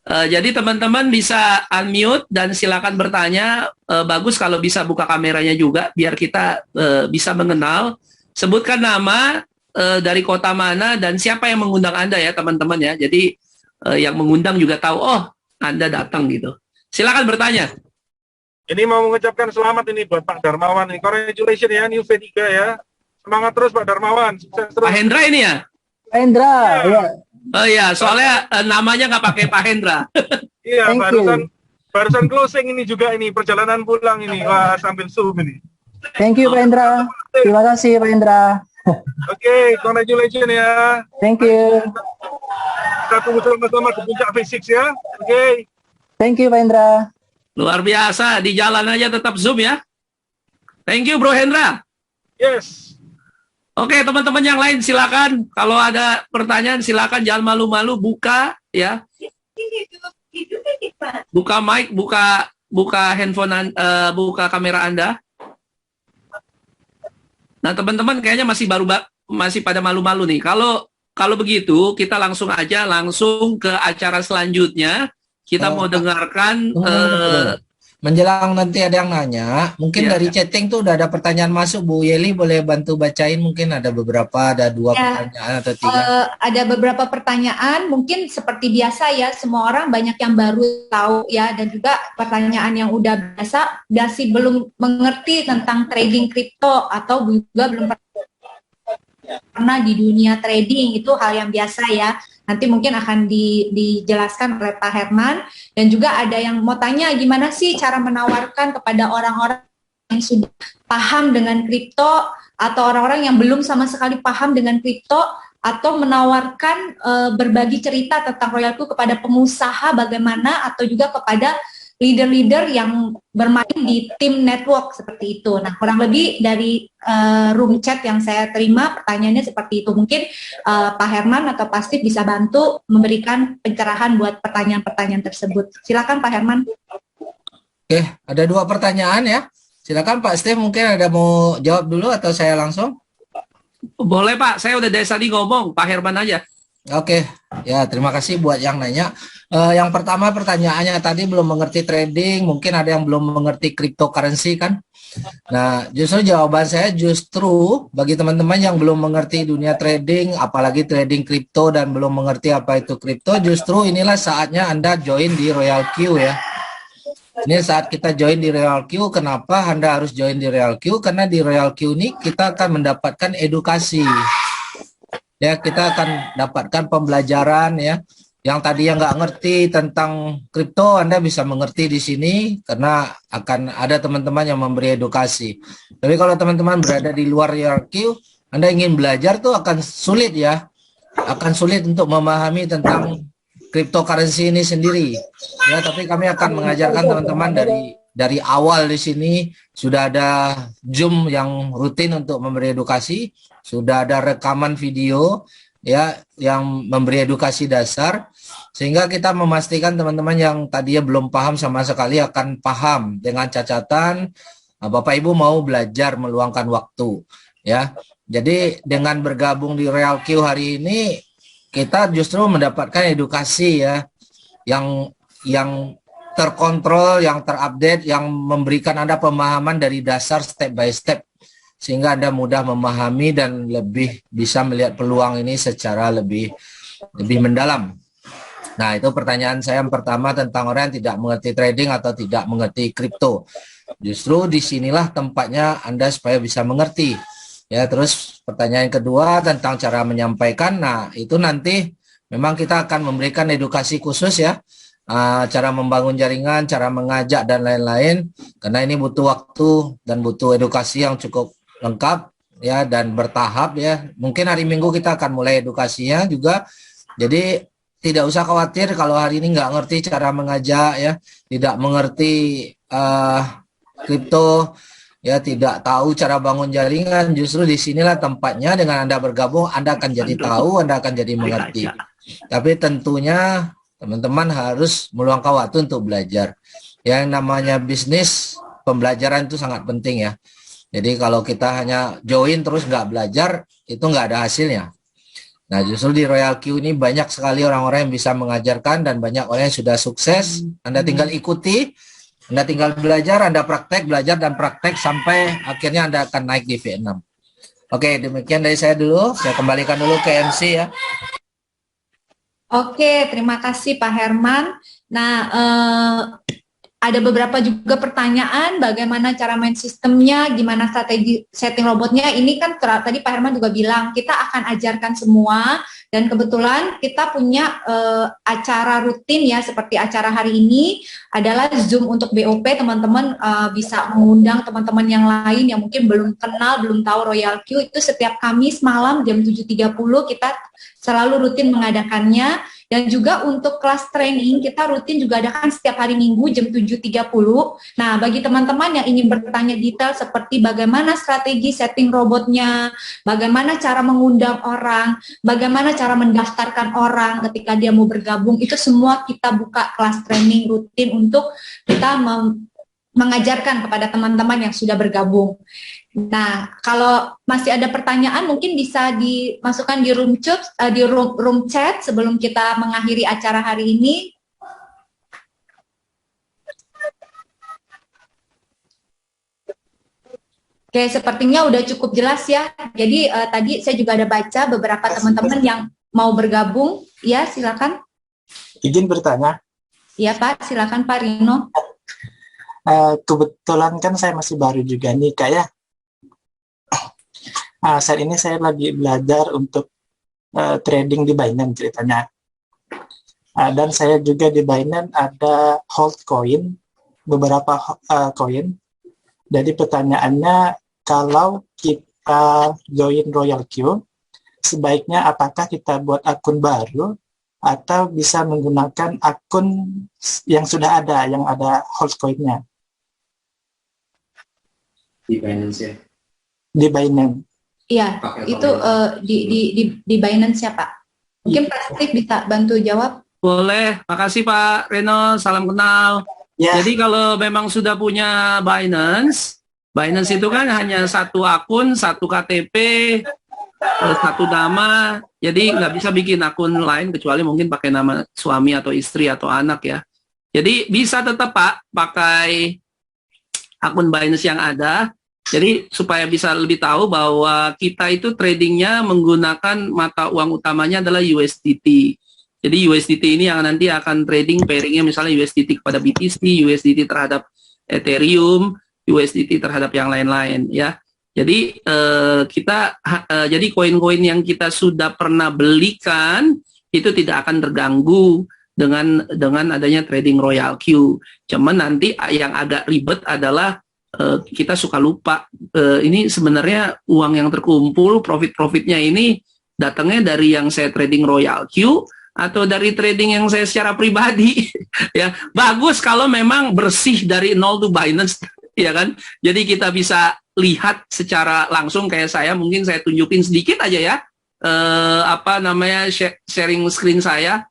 Jadi teman-teman bisa unmute dan silakan bertanya. Bagus kalau bisa buka kameranya juga biar kita bisa mengenal. Sebutkan nama, dari kota mana dan siapa yang mengundang Anda ya teman-teman ya. Jadi yang mengundang juga tahu, oh Anda datang gitu. Silakan bertanya. Ini mau mengucapkan selamat ini buat Pak Darmawan. Ini congratulations ya, New V3 ya. Semangat terus Pak Darmawan, sukses terus. Pak Hendra ini ya? Pak Hendra, ya. Oh iya, soalnya namanya nggak pakai Pak Hendra. Iya, Thank barusan closing ini juga ini, perjalanan pulang ini. Wah, sambil Zoom ini. Thank you Pak Hendra. Terima kasih Pak Hendra. Oke, congratulations ya. Thank you. Kita tunggu sama-sama di puncak V6 ya. Oke. Thank you Pak Hendra. Luar biasa, di jalan aja tetap Zoom ya. Thank you Bro Hendra. Yes. Oke teman-teman yang lain silakan. Kalau ada pertanyaan silakan, jangan malu-malu, buka ya. Buka mic, buka handphone, buka kamera Anda. Nah teman-teman kayaknya masih pada malu-malu nih. Kalau begitu kita langsung ke acara selanjutnya. Kita mau dengarkan. Menjelang nanti ada yang nanya, mungkin dari chatting tuh udah ada pertanyaan masuk, Bu Yeli boleh bantu bacain, mungkin ada beberapa, ada 2 pertanyaan atau 3. Ada beberapa pertanyaan, mungkin seperti biasa ya, semua orang banyak yang baru tahu ya, dan juga pertanyaan yang udah biasa, masih belum mengerti tentang trading kripto atau juga belum pernah di dunia trading, itu hal yang biasa ya. Nanti mungkin akan dijelaskan oleh Pak Herman. Dan juga ada yang mau tanya gimana sih cara menawarkan kepada orang-orang yang sudah paham dengan kripto atau orang-orang yang belum sama sekali paham dengan kripto, atau menawarkan berbagi cerita tentang Royalku kepada pengusaha bagaimana, atau juga kepada leader-leader yang bermain di tim network seperti itu. Nah, kurang lebih dari room chat yang saya terima pertanyaannya seperti itu. Mungkin Pak Herman atau Pak Steve bisa bantu memberikan pencerahan buat pertanyaan-pertanyaan tersebut. Silakan Pak Herman. Oke, ada 2 pertanyaan ya. Silakan Pak Steve, mungkin ada mau jawab dulu atau saya langsung? Boleh Pak, saya udah dari tadi ngomong, Pak Herman aja. Oke, ya terima kasih buat yang nanya. Yang pertama pertanyaannya tadi belum mengerti trading, mungkin ada yang belum mengerti cryptocurrency kan. Nah, justru jawaban saya justru bagi teman-teman yang belum mengerti dunia trading, apalagi trading kripto dan belum mengerti apa itu kripto, justru inilah saatnya Anda join di Royal Q ya. Ini saat kita join di Royal Q, kenapa Anda harus join di Royal Q? Karena di Royal Q ini kita akan mendapatkan edukasi. Ya, kita akan dapatkan pembelajaran ya. Yang tadi yang nggak ngerti tentang kripto, Anda bisa mengerti di sini karena akan ada teman-teman yang memberi edukasi. Tapi kalau teman-teman berada di luar Royal, Anda ingin belajar tuh akan sulit ya. Akan sulit untuk memahami tentang cryptocurrency ini sendiri. Ya, tapi kami akan mengajarkan teman-teman dari awal di sini. Sudah ada Zoom yang rutin untuk memberi edukasi, sudah ada rekaman video ya yang memberi edukasi dasar, sehingga kita memastikan teman-teman yang tadinya belum paham sama sekali akan paham dengan catatan Bapak Ibu mau belajar meluangkan waktu ya. Jadi dengan bergabung di Royal Q hari ini kita justru mendapatkan edukasi ya yang terkontrol, yang terupdate, yang memberikan Anda pemahaman dari dasar step by step, sehingga Anda mudah memahami dan lebih bisa melihat peluang ini secara lebih mendalam. Nah, itu pertanyaan saya yang pertama tentang orang yang tidak mengerti trading atau tidak mengerti kripto. Justru disinilah tempatnya Anda supaya bisa mengerti. Ya, terus pertanyaan kedua tentang cara menyampaikan. Nah, itu nanti memang kita akan memberikan edukasi khusus ya. Cara membangun jaringan, cara mengajak dan lain-lain, karena ini butuh waktu dan butuh edukasi yang cukup lengkap ya dan bertahap ya. Mungkin hari Minggu kita akan mulai edukasinya juga. Jadi tidak usah khawatir kalau hari ini nggak ngerti cara mengajak ya, tidak mengerti kripto ya, tidak tahu cara bangun jaringan. Justru disinilah tempatnya dengan Anda bergabung, Anda akan jadi tahu, Anda akan jadi mengerti. Tapi tentunya teman-teman harus meluangkan waktu untuk belajar. Yang namanya bisnis, pembelajaran itu sangat penting ya. Jadi kalau kita hanya join terus nggak belajar, itu nggak ada hasilnya. Nah, justru di Royal Q ini banyak sekali orang-orang yang bisa mengajarkan dan banyak orang yang sudah sukses. Anda tinggal ikuti, Anda tinggal belajar, Anda praktek, belajar dan praktek sampai akhirnya Anda akan naik di V6. Oke, demikian dari saya dulu. Saya kembalikan dulu ke MC ya. Oke, terima kasih Pak Herman. Nah, ada beberapa juga pertanyaan, bagaimana cara main sistemnya, gimana strategi setting robotnya. Ini kan tadi Pak Herman juga bilang, kita akan ajarkan semua, dan kebetulan kita punya acara rutin ya, seperti acara hari ini, adalah Zoom untuk BOP, teman-teman bisa mengundang teman-teman yang lain yang mungkin belum kenal, belum tahu Royal Q, itu setiap Kamis malam jam 7.30 kita selalu rutin mengadakannya. Dan juga untuk kelas training kita rutin juga adakan setiap hari Minggu jam 7.30. Nah, bagi teman-teman yang ingin bertanya detail seperti bagaimana strategi setting robotnya, bagaimana cara mengundang orang, bagaimana cara mendaftarkan orang ketika dia mau bergabung, itu semua kita buka kelas training rutin untuk kita mengajarkan kepada teman-teman yang sudah bergabung. Nah, kalau masih ada pertanyaan mungkin bisa dimasukkan di room chat sebelum kita mengakhiri acara hari ini. Oke, sepertinya udah cukup jelas ya. Jadi tadi saya juga ada baca beberapa teman-teman yang mau bergabung. Ya, silakan. Izin bertanya. Ya Pak, silakan Pak Rino. Kebetulan kan saya masih baru juga nih, kayak saat ini saya lagi belajar untuk trading di Binance ceritanya. Dan saya juga di Binance ada hold coin, beberapa koin. Jadi pertanyaannya, kalau kita join Royal Q, sebaiknya apakah kita buat akun baru atau bisa menggunakan akun yang sudah ada, yang ada hold coin-nya? Di Binance ya? Di Binance. Iya, itu di Binance ya Pak. Mungkin Pak Steve bisa bantu jawab. Boleh, makasih Pak Reno, salam kenal. Ya. Jadi kalau memang sudah punya Binance itu kan hanya satu akun, satu KTP, satu nama, jadi nggak bisa bikin akun lain kecuali mungkin pakai nama suami atau istri atau anak ya. Jadi bisa tetap Pak pakai akun Binance yang ada. Jadi supaya bisa lebih tahu bahwa kita itu tradingnya menggunakan mata uang utamanya adalah USDT. Jadi USDT ini yang nanti akan trading pairingnya misalnya USDT kepada BTC, USDT terhadap Ethereum, USDT terhadap yang lain-lain ya. Jadi jadi koin-koin yang kita sudah pernah belikan itu tidak akan terganggu dengan adanya trading Royal Q. Cuman nanti yang agak ribet adalah kita suka lupa ini sebenarnya uang yang terkumpul profit-profitnya ini datangnya dari yang saya trading Royal Q atau dari trading yang saya secara pribadi ya. Bagus kalau memang bersih dari nol to Binance ya kan. Jadi kita bisa lihat secara langsung kayak saya, mungkin saya tunjukin sedikit aja ya sharing screen saya.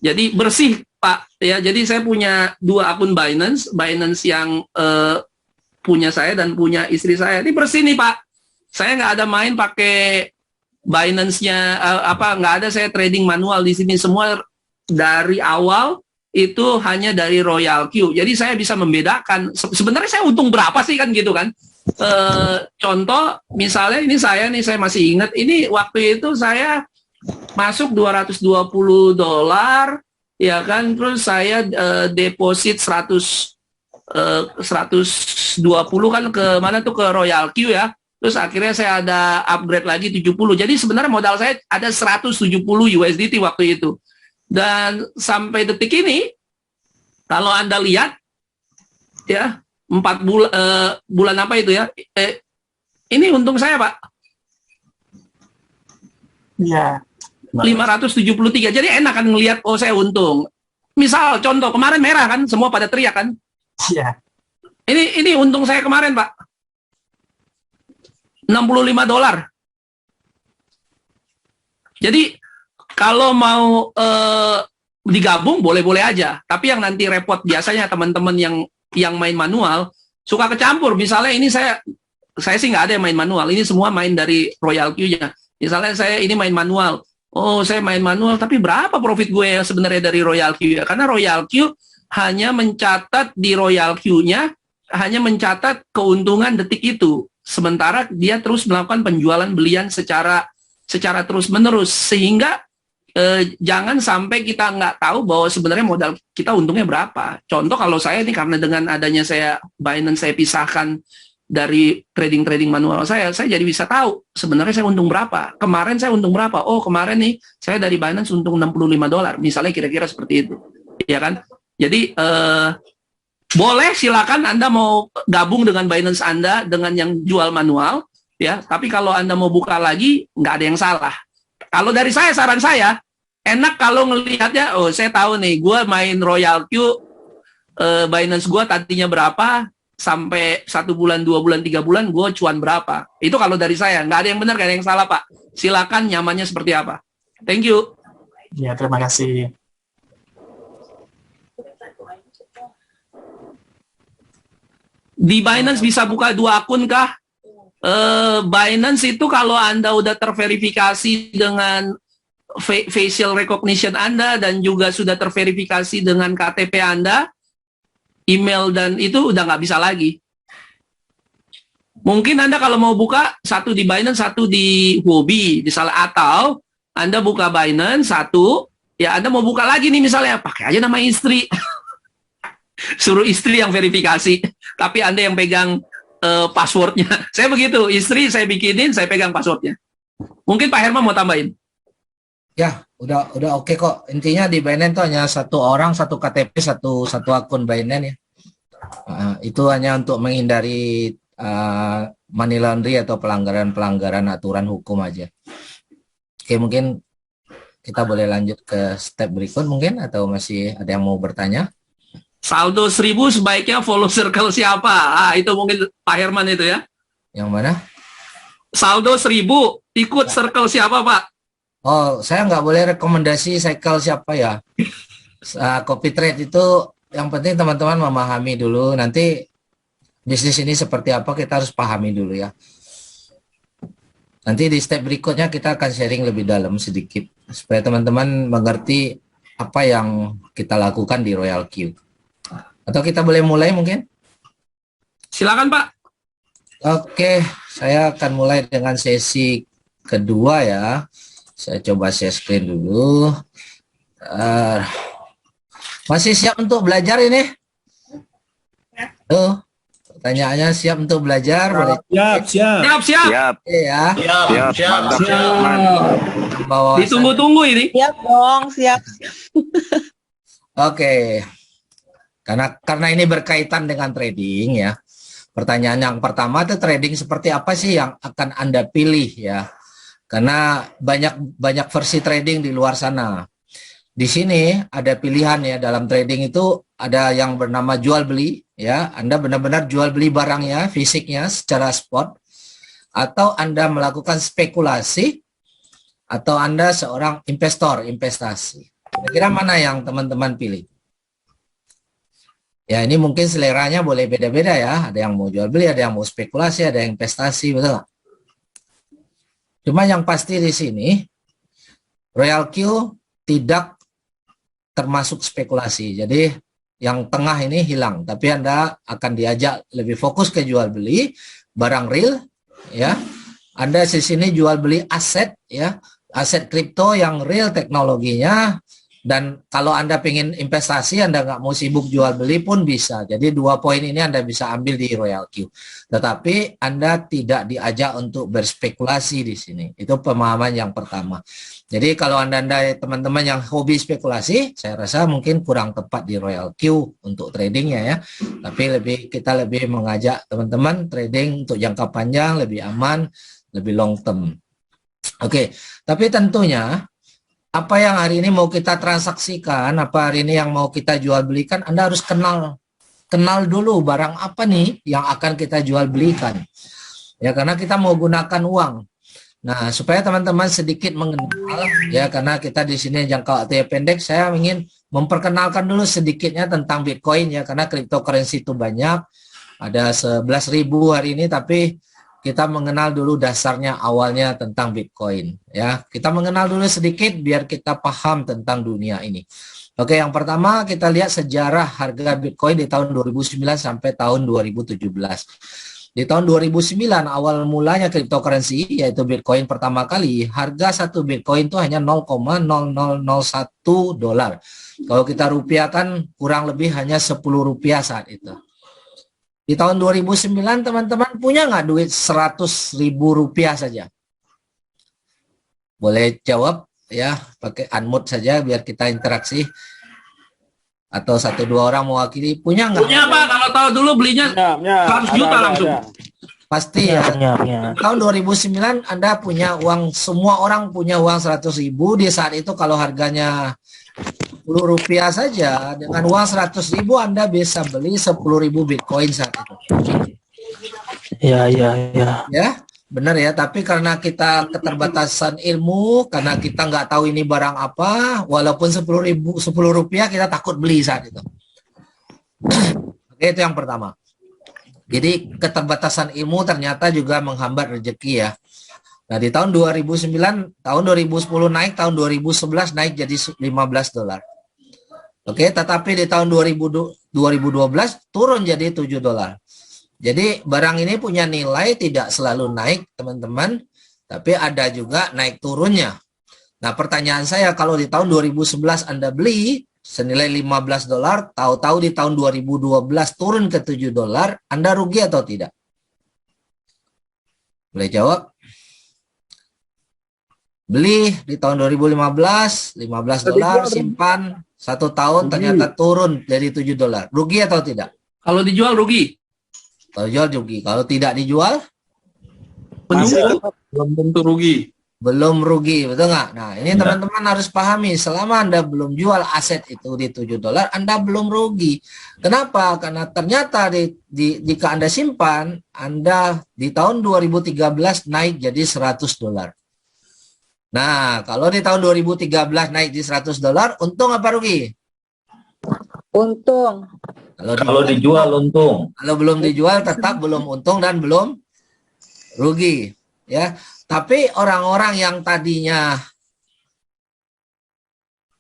Jadi bersih Pak ya. Jadi saya punya dua akun Binance yang punya saya dan punya istri saya. Ini bersih nih Pak. Saya nggak ada main pakai Binance-nya nggak ada saya trading manual di sini, semua dari awal itu hanya dari Royal Q. Jadi saya bisa membedakan sebenarnya saya untung berapa sih kan gitu kan. Contoh misalnya ini saya masih ingat ini waktu itu saya masuk $220 ya kan, terus saya deposit 120 kan ke mana tuh, ke Royal Q ya. Terus akhirnya saya ada upgrade lagi 70. Jadi sebenarnya modal saya ada 170 USDT waktu itu. Dan sampai detik ini kalau Anda lihat ya 4 bulan apa itu ya, ini untung saya Pak. Iya. 573. Jadi enak kan ngelihat oh saya untung. Misal contoh kemarin merah kan, semua pada teriak kan. Iya. Ini untung saya kemarin Pak. $65. Jadi kalau mau digabung boleh-boleh aja. Tapi yang nanti repot biasanya teman-teman yang main manual suka kecampur. Misalnya ini saya sih nggak ada yang main manual. Ini semua main dari Royal Q-nya. Misalnya saya ini main manual. Oh, saya main manual, tapi berapa profit gue sebenarnya dari Royal Queue ya? Karena Royal Queue hanya mencatat di Royal Queue-nya, hanya mencatat keuntungan detik itu. Sementara dia terus melakukan penjualan belian secara terus-menerus. Sehingga jangan sampai kita nggak tahu bahwa sebenarnya modal kita untungnya berapa. Contoh kalau saya ini karena dengan adanya saya Binance saya pisahkan dari trading manual saya jadi bisa tahu sebenarnya saya untung berapa. Kemarin saya untung berapa? Oh, kemarin nih saya dari Binance untung $65. Misalnya kira-kira seperti itu. Ya kan? Jadi boleh silakan Anda mau gabung dengan Binance Anda dengan yang jual manual ya, tapi kalau Anda mau buka lagi nggak ada yang salah. Kalau dari saya saran saya enak kalau ngelihatnya, oh saya tahu nih gue main Royal Queue Binance gue tadinya berapa, sampai 1 bulan, 2 bulan, 3 bulan, gue cuan berapa. Itu kalau dari saya. Nggak ada yang benar, nggak ada yang salah, Pak. Silakan nyamannya seperti apa. Thank you. Ya, terima kasih. Di Binance bisa buka 2 akun kah? Binance itu kalau Anda udah terverifikasi dengan facial recognition Anda dan juga sudah terverifikasi dengan KTP Anda, email dan itu udah nggak bisa lagi. Mungkin Anda kalau mau buka satu di Binance, satu di Huobi, misalnya, atau Anda buka Binance satu, ya Anda mau buka lagi nih misalnya, pakai aja nama istri, suruh istri yang verifikasi, tapi Anda yang pegang passwordnya. Saya begitu, istri saya bikinin, saya pegang passwordnya. Mungkin Pak Herman mau tambahin? Ya, udah oke kok. Intinya di Binance itu hanya 1 orang, 1 KTP, satu akun Binance ya. Itu hanya untuk menghindari money laundry atau pelanggaran aturan hukum aja. Oke, mungkin kita boleh lanjut ke step berikut mungkin, atau masih ada yang mau bertanya? Saldo 1000 sebaiknya follow circle siapa? Itu mungkin Pak Herman itu ya. Yang mana? Saldo 1000 ikut circle siapa, Pak? Oh, saya nggak boleh rekomendasi cycle siapa ya. Copy trade itu yang penting teman-teman memahami dulu. Nanti bisnis ini seperti apa kita harus pahami dulu ya. Nanti di step berikutnya kita akan sharing lebih dalam sedikit supaya teman-teman mengerti apa yang kita lakukan di Royal Queue. Atau kita boleh mulai mungkin? Silakan, Pak. Oke, saya akan mulai dengan sesi kedua ya. Saya coba share screen dulu. Masih siap untuk belajar ini? Tuh, pertanyaannya siap untuk belajar? Boleh? Siap. Ya. Siap. Ditunggu-tunggu ini. Siap dong, siap. Oke. Karena ini berkaitan dengan trading ya. Pertanyaan yang pertama itu trading seperti apa sih yang akan Anda pilih ya? Karena banyak versi trading di luar sana. Di sini ada pilihan ya, dalam trading itu ada yang bernama jual beli ya. Anda benar-benar jual beli barangnya, fisiknya secara spot, atau Anda melakukan spekulasi, atau Anda seorang investasi. Kira-kira mana yang teman-teman pilih? Ya, ini mungkin seleranya boleh beda-beda ya. Ada yang mau jual beli, ada yang mau spekulasi, ada yang investasi, betul nggak? Cuma yang pasti di sini, Royal Queue tidak termasuk spekulasi. Jadi yang tengah ini hilang, tapi Anda akan diajak lebih fokus ke jual beli barang real, ya. Anda di sini jual beli aset, ya, aset kripto yang real teknologinya. Dan kalau Anda pengen investasi, Anda nggak mau sibuk jual beli pun bisa. Jadi 2 poin ini Anda bisa ambil di Royal Queue. Tetapi Anda tidak diajak untuk berspekulasi di sini. Itu pemahaman yang pertama. Jadi kalau Anda teman-teman yang hobi spekulasi, saya rasa mungkin kurang tepat di Royal Queue untuk tradingnya ya. Tapi kita lebih mengajak teman-teman trading untuk jangka panjang, lebih aman, lebih long term. Oke, tapi tentunya apa yang hari ini mau kita transaksikan, apa hari ini yang mau kita jual belikan, Anda harus kenal dulu barang apa nih yang akan kita jual belikan. Ya, karena kita mau gunakan uang. Nah, supaya teman-teman sedikit mengenal, ya, karena kita di sini jangka waktu pendek, saya ingin memperkenalkan dulu sedikitnya tentang Bitcoin ya, karena cryptocurrency itu banyak, ada 11.000 hari ini, tapi kita mengenal dulu dasarnya awalnya tentang Bitcoin. Ya, kita mengenal dulu sedikit biar kita paham tentang dunia ini. Oke, yang pertama kita lihat sejarah harga Bitcoin di tahun 2009 sampai tahun 2017. Di tahun 2009 awal mulanya cryptocurrency yaitu Bitcoin pertama kali, harga satu Bitcoin itu hanya 0,0001 dolar. Kalau kita rupiahkan kurang lebih hanya 10 rupiah saat itu. Di tahun 2009 teman-teman punya nggak duit 100.000 rupiah saja? Boleh jawab ya, pakai unmute saja biar kita interaksi. Atau 1-2 orang mewakili, punya nggak? Punya Pak, kalau tahu dulu belinya 100 juta langsung. Pasti ya. Tahun 2009 Anda punya uang, semua orang punya uang 100.000 di saat itu. Kalau harganya 10 rupiah saja, dengan uang 100.000 Anda bisa beli 10.000 Bitcoin saat itu. Ya. Ya, benar ya. Tapi karena kita keterbatasan ilmu, karena kita nggak tahu ini barang apa, walaupun 10 rupiah kita takut beli saat itu. Oke, itu yang pertama. Jadi keterbatasan ilmu ternyata juga menghambat rezeki ya. Nah, di tahun 2009, tahun 2010 naik, tahun 2011 naik jadi 15 dolar. Oke, tetapi di tahun 2012 turun jadi 7 dolar. Jadi barang ini punya nilai tidak selalu naik, teman-teman, tapi ada juga naik turunnya. Nah, pertanyaan saya, kalau di tahun 2011 Anda beli senilai 15 dolar, tahu-tahu di tahun 2012 turun ke 7 dolar, Anda rugi atau tidak? Boleh jawab? Beli di tahun 2015, 15 dolar, simpan 1 tahun, ternyata turun dari 7 dolar. Rugi atau tidak? Kalau dijual rugi. Kalau jual rugi. Kalau tidak dijual? Belum tentu rugi. Belum rugi, betul nggak? Nah, ini teman-teman harus pahami, selama Anda belum jual aset itu di 7 dolar, Anda belum rugi. Kenapa? Karena ternyata jika Anda simpan, Anda di tahun 2013 naik jadi 100 dolar. Nah, kalau di tahun 2013 naik di 100 dolar, untung apa rugi? Untung. Kalau dijual untung. Kalau belum dijual tetap belum untung dan belum rugi, ya. Tapi orang-orang yang tadinya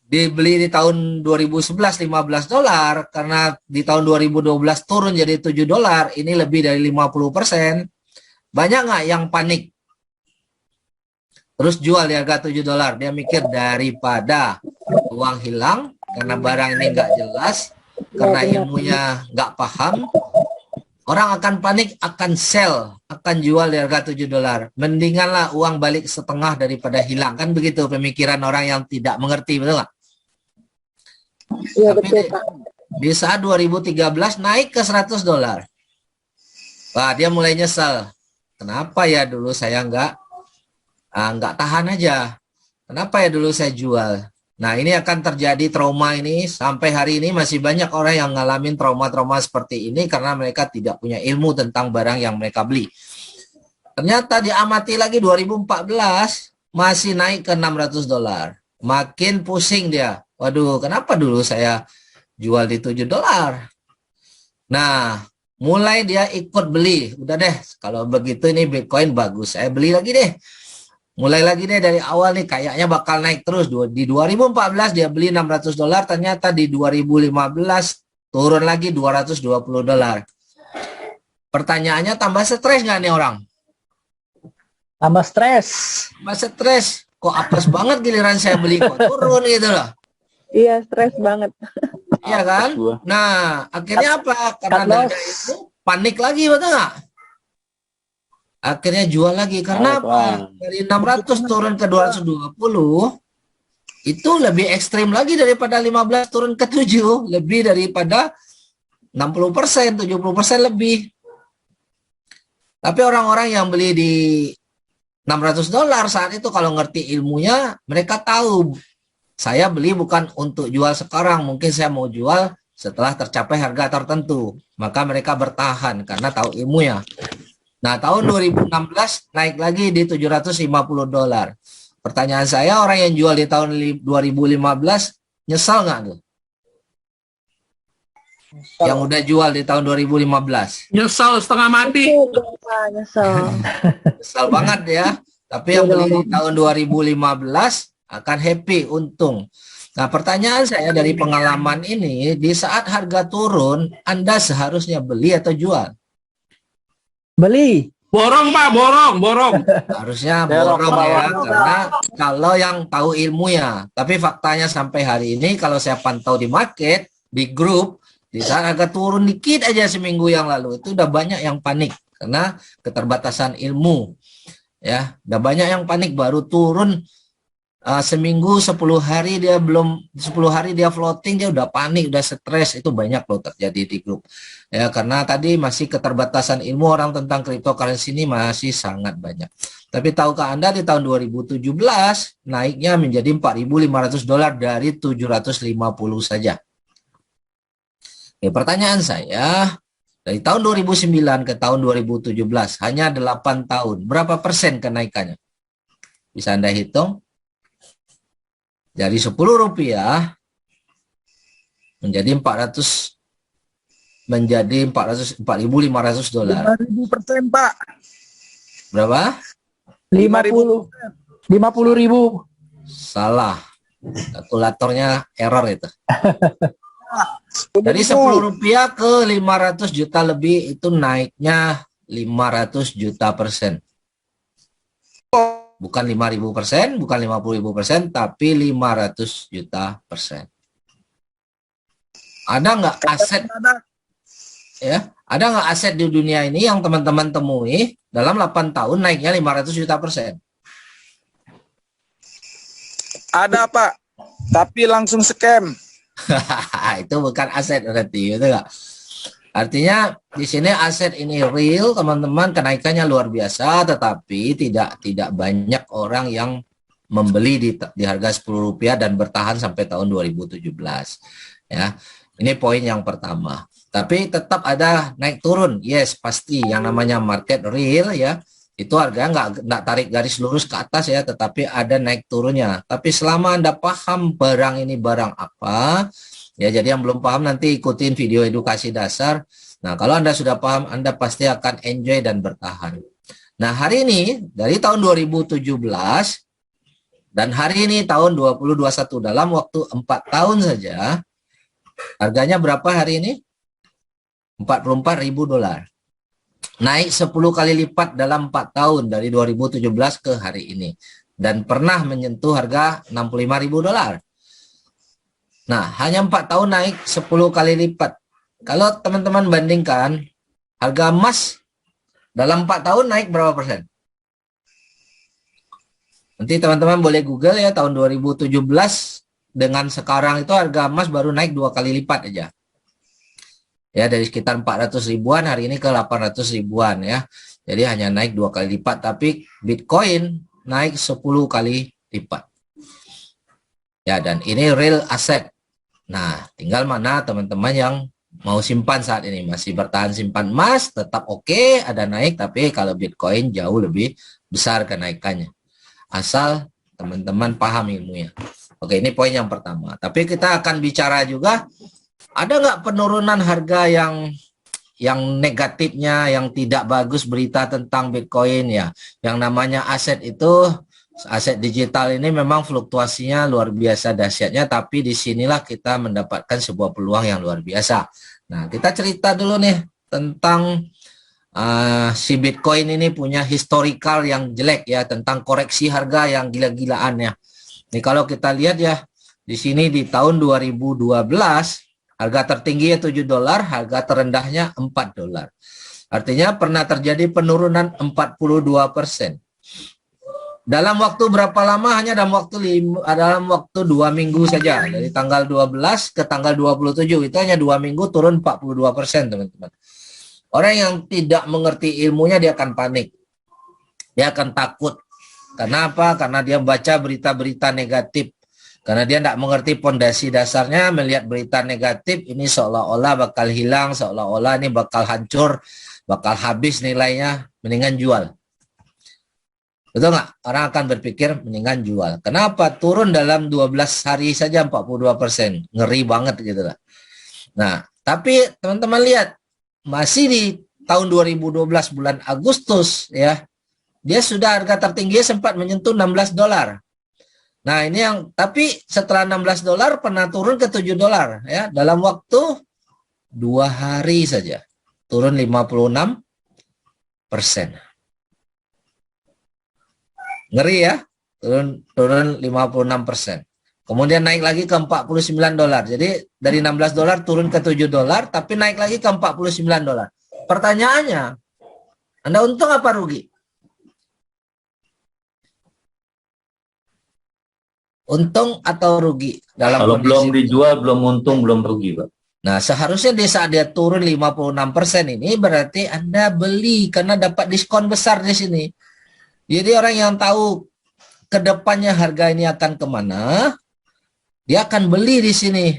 dibeli di tahun 2011 15 dolar, karena di tahun 2012 turun jadi 7 dolar, ini lebih dari 50%. Banyak nggak yang panik? Terus jual di harga 7 dolar. Dia mikir daripada uang hilang karena barang ini nggak jelas, karena ilmunya nggak paham, orang akan panik, akan sell, akan jual di harga 7 dolar. Mendinganlah uang balik setengah daripada hilang. Kan begitu pemikiran orang yang tidak mengerti, betul nggak? Iya, Tapi betul, Pak. di saat 2013 naik ke 100 dolar. Wah, dia mulai nyesel. Kenapa ya dulu saya nggak tahan aja? Kenapa ya dulu saya jual? Nah, ini akan terjadi trauma ini. Sampai hari ini masih banyak orang yang ngalamin trauma-trauma seperti ini karena mereka tidak punya ilmu tentang barang yang mereka beli. Ternyata diamati lagi 2014 masih naik ke 600 dolar. Makin pusing dia. Waduh, kenapa dulu saya jual di 7 dolar? Nah, mulai dia ikut beli. Udah deh, kalau begitu ini Bitcoin bagus. Saya beli lagi deh. Mulai lagi deh dari awal nih, kayaknya bakal naik terus. Di 2014 dia beli 600 dolar, ternyata di 2015 turun lagi 220 dolar. Pertanyaannya, tambah stres nggak nih orang? Tambah stres. Tambah stres. Kok apes banget giliran saya beli, kok turun gitu loh. Iya, stres banget. Iya kan? Nah, akhirnya apa? Karena dana itu panik lagi, betul nggak? Akhirnya jual lagi. Karena apa? Dari 600 turun ke 220, itu lebih ekstrim lagi daripada 15 turun ke 7. Lebih daripada 60%, 70% lebih. Tapi orang-orang yang beli di 600 dolar saat itu, kalau ngerti ilmunya, mereka tahu, saya beli bukan untuk jual sekarang, mungkin saya mau jual setelah tercapai harga tertentu. Maka mereka bertahan karena tahu ilmunya. Nah, tahun 2016 naik lagi di 750 dolar. Pertanyaan saya, orang yang jual di tahun 2015 nyesal nggak tuh? yang udah jual di tahun 2015? Nyesel setengah mati. Nyesel. Kesal banget ya. Tapi yang beli di tahun 2015 akan happy, untung. Nah, pertanyaan saya dari pengalaman ini, di saat harga turun, Anda seharusnya beli atau jual? Beli. Borong Pak, borong. Harusnya borong ya, karena kalau yang tahu ilmunya. Tapi faktanya sampai hari ini, kalau saya pantau di market, di grup, di saat harga turun dikit aja seminggu yang lalu, itu udah banyak yang panik karena keterbatasan ilmu. Ya, udah banyak yang panik, baru turun seminggu 10 hari dia belum 10 hari dia floating, dia udah panik, udah stres. Itu banyak loh terjadi di grup ya, karena tadi masih keterbatasan ilmu orang tentang cryptocurrency ini masih sangat banyak. Tapi tahukah Anda di tahun 2017 naiknya menjadi $4.500 dari 750 saja. Oke, pertanyaan saya, dari tahun 2009 ke tahun 2017 hanya 8 tahun, berapa persen kenaikannya? Bisa Anda hitung? Dari Rp10 menjadi 4.500 $4.500. 5.000%, Pak. Berapa? 50 ribu. Salah. Kalkulatornya error itu. Dari Rp10 ke 500 juta lebih itu naiknya 500 juta %. Bukan 5.000%, bukan 50.000%, tapi 500 juta %. Ada nggak aset ya? Ada nggak aset di dunia ini yang teman-teman temui dalam 8 tahun naiknya 500 juta %? Ada, Pak. Tapi langsung scam. Itu bukan aset berarti, itu nggak? Artinya di sini aset ini real, teman-teman, kenaikannya luar biasa, tetapi tidak banyak orang yang membeli di harga Rp10 dan bertahan sampai tahun 2017. Ya, ini poin yang pertama. Tapi tetap ada naik turun, yes pasti. Yang namanya market real ya, itu harganya nggak tarik garis lurus ke atas ya, tetapi ada naik turunnya. Tapi selama Anda paham barang ini barang apa, ya, jadi yang belum paham nanti ikutin video edukasi dasar. Nah, kalau Anda sudah paham, Anda pasti akan enjoy dan bertahan. Nah, hari ini dari tahun 2017 dan hari ini tahun 2021, dalam waktu 4 tahun saja, harganya berapa hari ini? $44.000. Naik 10 kali lipat dalam 4 tahun dari 2017 ke hari ini. Dan pernah menyentuh harga $65.000. Nah, hanya 4 tahun naik 10 kali lipat. Kalau teman-teman bandingkan, harga emas dalam 4 tahun naik berapa persen? Nanti teman-teman boleh Google ya, tahun 2017 dengan sekarang itu harga emas baru naik 2 kali lipat aja. Ya, dari sekitar 400 ribuan hari ini ke 800 ribuan ya. Jadi hanya naik 2 kali lipat, tapi Bitcoin naik 10 kali lipat. Ya, dan ini real asset. Nah, tinggal mana teman-teman yang mau simpan saat ini. Masih bertahan simpan emas, tetap oke, ada naik, tapi kalau Bitcoin jauh lebih besar kenaikannya. Asal teman-teman paham ilmunya. Oke, ini poin yang pertama. Tapi kita akan bicara juga, ada nggak penurunan harga yang negatifnya, yang tidak bagus berita tentang Bitcoin ya. Yang namanya aset itu, aset digital ini memang fluktuasinya luar biasa dahsyatnya, tapi disinilah kita mendapatkan sebuah peluang yang luar biasa. Nah, kita cerita dulu nih tentang si Bitcoin ini punya historical yang jelek ya, tentang koreksi harga yang gila-gilaan ya. Ini kalau kita lihat ya, di sini di tahun 2012 harga tertingginya $7, harga terendahnya $4. Artinya pernah terjadi penurunan 42%. Dalam waktu berapa lama? Hanya dalam waktu 2 minggu saja. Dari tanggal 12 ke tanggal 27. Itu hanya 2 minggu turun 42%, teman-teman. Orang yang tidak mengerti ilmunya dia akan panik. Dia akan takut. Karena apa? Karena dia baca berita-berita negatif. Karena dia tidak mengerti pondasi dasarnya, melihat berita negatif, ini seolah-olah bakal hilang, seolah-olah ini bakal hancur, bakal habis nilainya, mendingan jual. Betul nggak? Orang akan berpikir mendingan jual. Kenapa? Turun dalam 12 hari saja 42%. Ngeri banget gitu lah. Nah, Tapi teman-teman lihat, masih di tahun 2012 bulan Agustus ya, dia sudah harga tertinggi sempat menyentuh $16. Nah ini yang, tapi setelah $16 pernah turun ke $7 ya, dalam waktu 2 hari saja turun 56%. Ngeri ya, turun 56%. Kemudian naik lagi ke $49. Jadi dari $16 turun ke $7, tapi naik lagi ke $49. Pertanyaannya, Anda untung apa rugi? Untung atau rugi dalam Kalau kondisi belum dijual, belum untung, belum rugi, Pak. Nah, seharusnya di saat dia turun 56% ini berarti Anda beli karena dapat diskon besar di sini. Jadi orang yang tahu ke depannya harga ini akan kemana, dia akan beli di sini.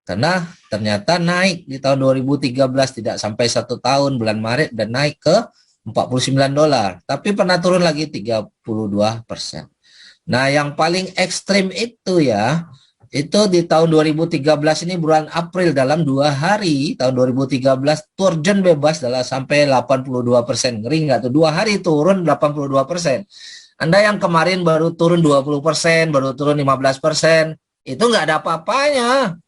Karena ternyata naik di tahun 2013, tidak sampai 1 tahun, bulan Maret dan naik ke $49. Tapi pernah turun lagi 32%. Nah, yang paling ekstrim itu ya, itu di tahun 2013 ini bulan April, dalam 2 hari tahun 2013 turun bebas adalah sampai 82%. Ngeri nggak tuh? 2 hari turun 82%. Anda yang kemarin baru turun 20%, baru turun 15%, itu nggak ada apa-apanya.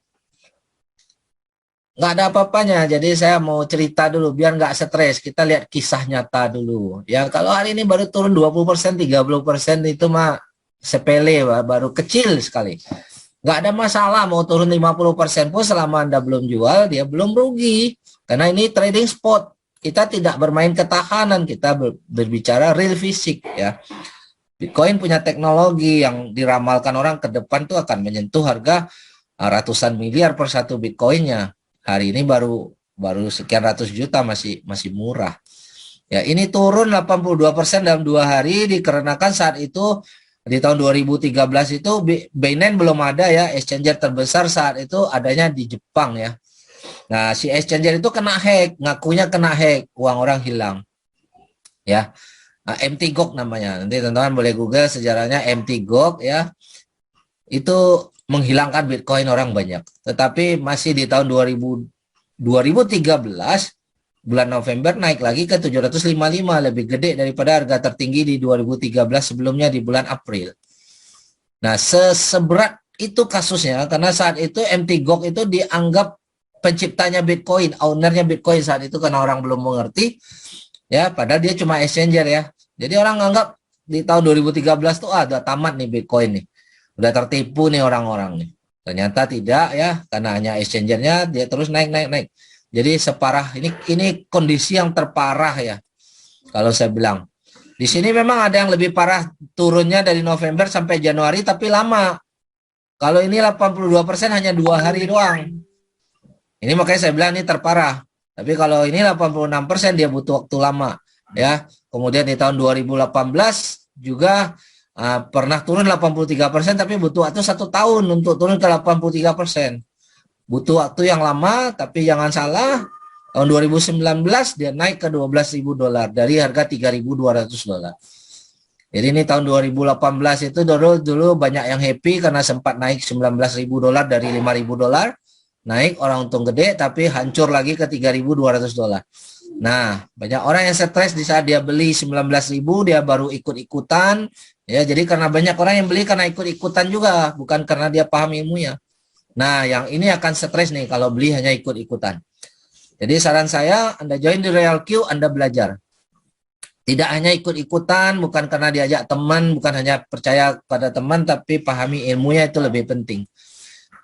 Nggak ada apa-apanya. Jadi saya mau cerita dulu biar nggak stres. Kita lihat kisah nyata dulu. Ya kalau hari ini baru turun 20%, 30% itu mah sepele, baru kecil sekali. Nggak ada masalah mau turun 50% pun selama Anda belum jual, dia belum rugi. Karena ini trading spot. Kita tidak bermain ketahanan, kita berbicara real fisik ya. Bitcoin punya teknologi yang diramalkan orang ke depan tuh akan menyentuh harga ratusan miliar per satu Bitcoinnya. Hari ini baru sekian ratus juta, masih murah. Ya, ini turun 82% dalam 2 hari dikarenakan saat itu di tahun 2013 itu Binance belum ada ya, exchanger terbesar saat itu adanya di Jepang ya. Nah, si exchanger itu kena hack, ngakunya kena hack, uang orang hilang. Ya. MT-Gox namanya. Nanti teman-teman boleh Google sejarahnya MT-Gox ya. Itu menghilangkan Bitcoin orang banyak. Tetapi masih di tahun 2013 bulan November naik lagi ke 755, lebih gede daripada harga tertinggi di 2013 sebelumnya di bulan April. Nah, seberat itu kasusnya karena saat itu MT-Gox itu dianggap penciptanya Bitcoin, ownernya Bitcoin saat itu karena orang belum mengerti. Ya, padahal dia cuma exchanger ya. Jadi orang anggap di tahun 2013 tuh udah tamat nih Bitcoin nih. Udah tertipu nih orang-orang nih. Ternyata tidak ya, karena hanya exchangernya dia terus naik. Jadi separah ini kondisi yang terparah ya. Kalau saya bilang. Di sini memang ada yang lebih parah turunnya dari November sampai Januari tapi lama. Kalau ini 82% hanya 2 hari doang. Ini makanya saya bilang ini terparah. Tapi kalau ini 86% dia butuh waktu lama ya. Kemudian di tahun 2018 juga pernah turun 83% tapi butuh waktu 1 tahun untuk turun ke 83%. Butuh waktu yang lama, tapi jangan salah tahun 2019 dia naik ke $12.000 dari harga $3.200. Jadi ini tahun 2018 itu dulu banyak yang happy karena sempat naik $19.000 dari $5.000. Naik orang untung gede tapi hancur lagi ke $3.200. Nah, banyak orang yang stres di saat dia beli 19.000 dia baru ikut-ikutan ya. Jadi karena banyak orang yang beli karena ikut-ikutan juga, bukan karena dia paham ilmunya. Nah, yang ini akan stres nih kalau beli hanya ikut-ikutan. Jadi saran saya Anda join di Royal Q, Anda belajar. Tidak hanya ikut-ikutan, bukan karena diajak teman, bukan hanya percaya pada teman, tapi pahami ilmunya itu lebih penting.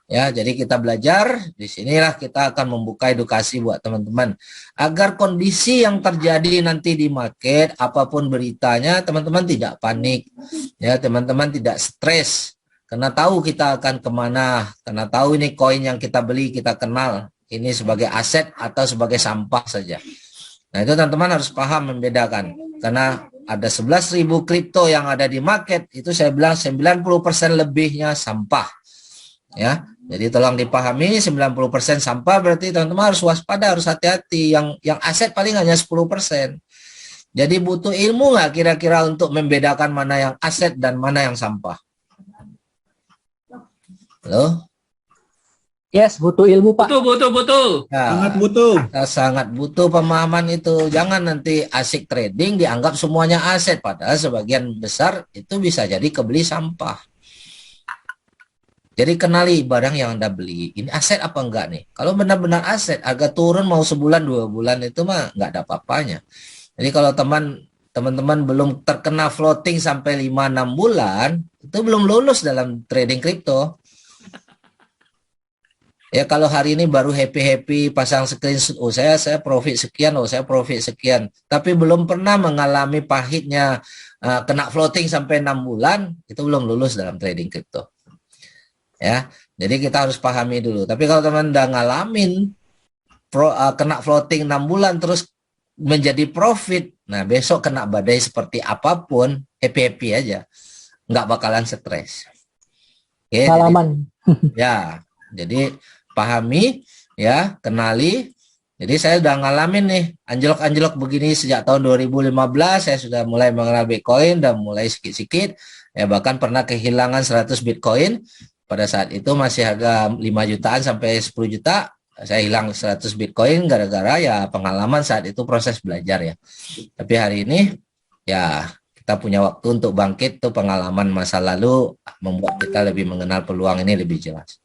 Ya, jadi kita belajar, di sinilah kita akan membuka edukasi buat teman-teman. Agar kondisi yang terjadi nanti di market, apapun beritanya, teman-teman tidak panik. Ya, teman-teman tidak stres. Karena tahu kita akan kemana, karena tahu ini koin yang kita beli, kita kenal. Ini sebagai aset atau sebagai sampah saja. Nah, itu teman-teman harus paham membedakan. Karena ada 11.000 kripto yang ada di market, itu saya bilang 90% lebihnya sampah. Ya, jadi tolong dipahami 90% sampah berarti teman-teman harus waspada, harus hati-hati. Yang aset paling hanya 10%. Jadi butuh ilmu nggak kira-kira untuk membedakan mana yang aset dan mana yang sampah? Halo? Yes, butuh ilmu Pak. Betul. Ya, Sangat butuh. kita sangat butuh pemahaman itu. Jangan nanti asik trading dianggap semuanya aset, padahal sebagian besar itu bisa jadi kebeli sampah. Jadi kenali barang yang Anda beli, ini aset apa enggak nih? Kalau benar-benar aset, harga turun mau sebulan 2 bulan itu mah enggak ada apa-apanya. Jadi kalau teman-teman belum terkena floating sampai 5-6 bulan, itu belum lulus dalam trading kripto. Ya kalau hari ini baru happy-happy pasang screenshot, oh saya profit sekian, oh saya profit sekian, tapi belum pernah mengalami pahitnya kena floating sampai 6 bulan, itu belum lulus dalam trading kripto. Ya, jadi kita harus pahami dulu. Tapi kalau teman udah ngalamin kena floating 6 bulan terus menjadi profit, nah besok kena badai seperti apapun, happy-happy aja, nggak bakalan stres. Oke, Pengalaman. jadi pahami, ya, kenali. Jadi saya udah ngalamin nih anjlok-anjlok begini sejak tahun 2015. Saya sudah mulai mengenal Bitcoin dan mulai sikit-sikit, ya bahkan pernah kehilangan 100 Bitcoin. Pada saat itu masih harga 5 jutaan sampai 10 juta. Saya hilang 100 Bitcoin gara-gara ya pengalaman saat itu proses belajar ya. Tapi hari ini ya kita punya waktu untuk bangkit, tuh pengalaman masa lalu membuat kita lebih mengenal peluang ini lebih jelas.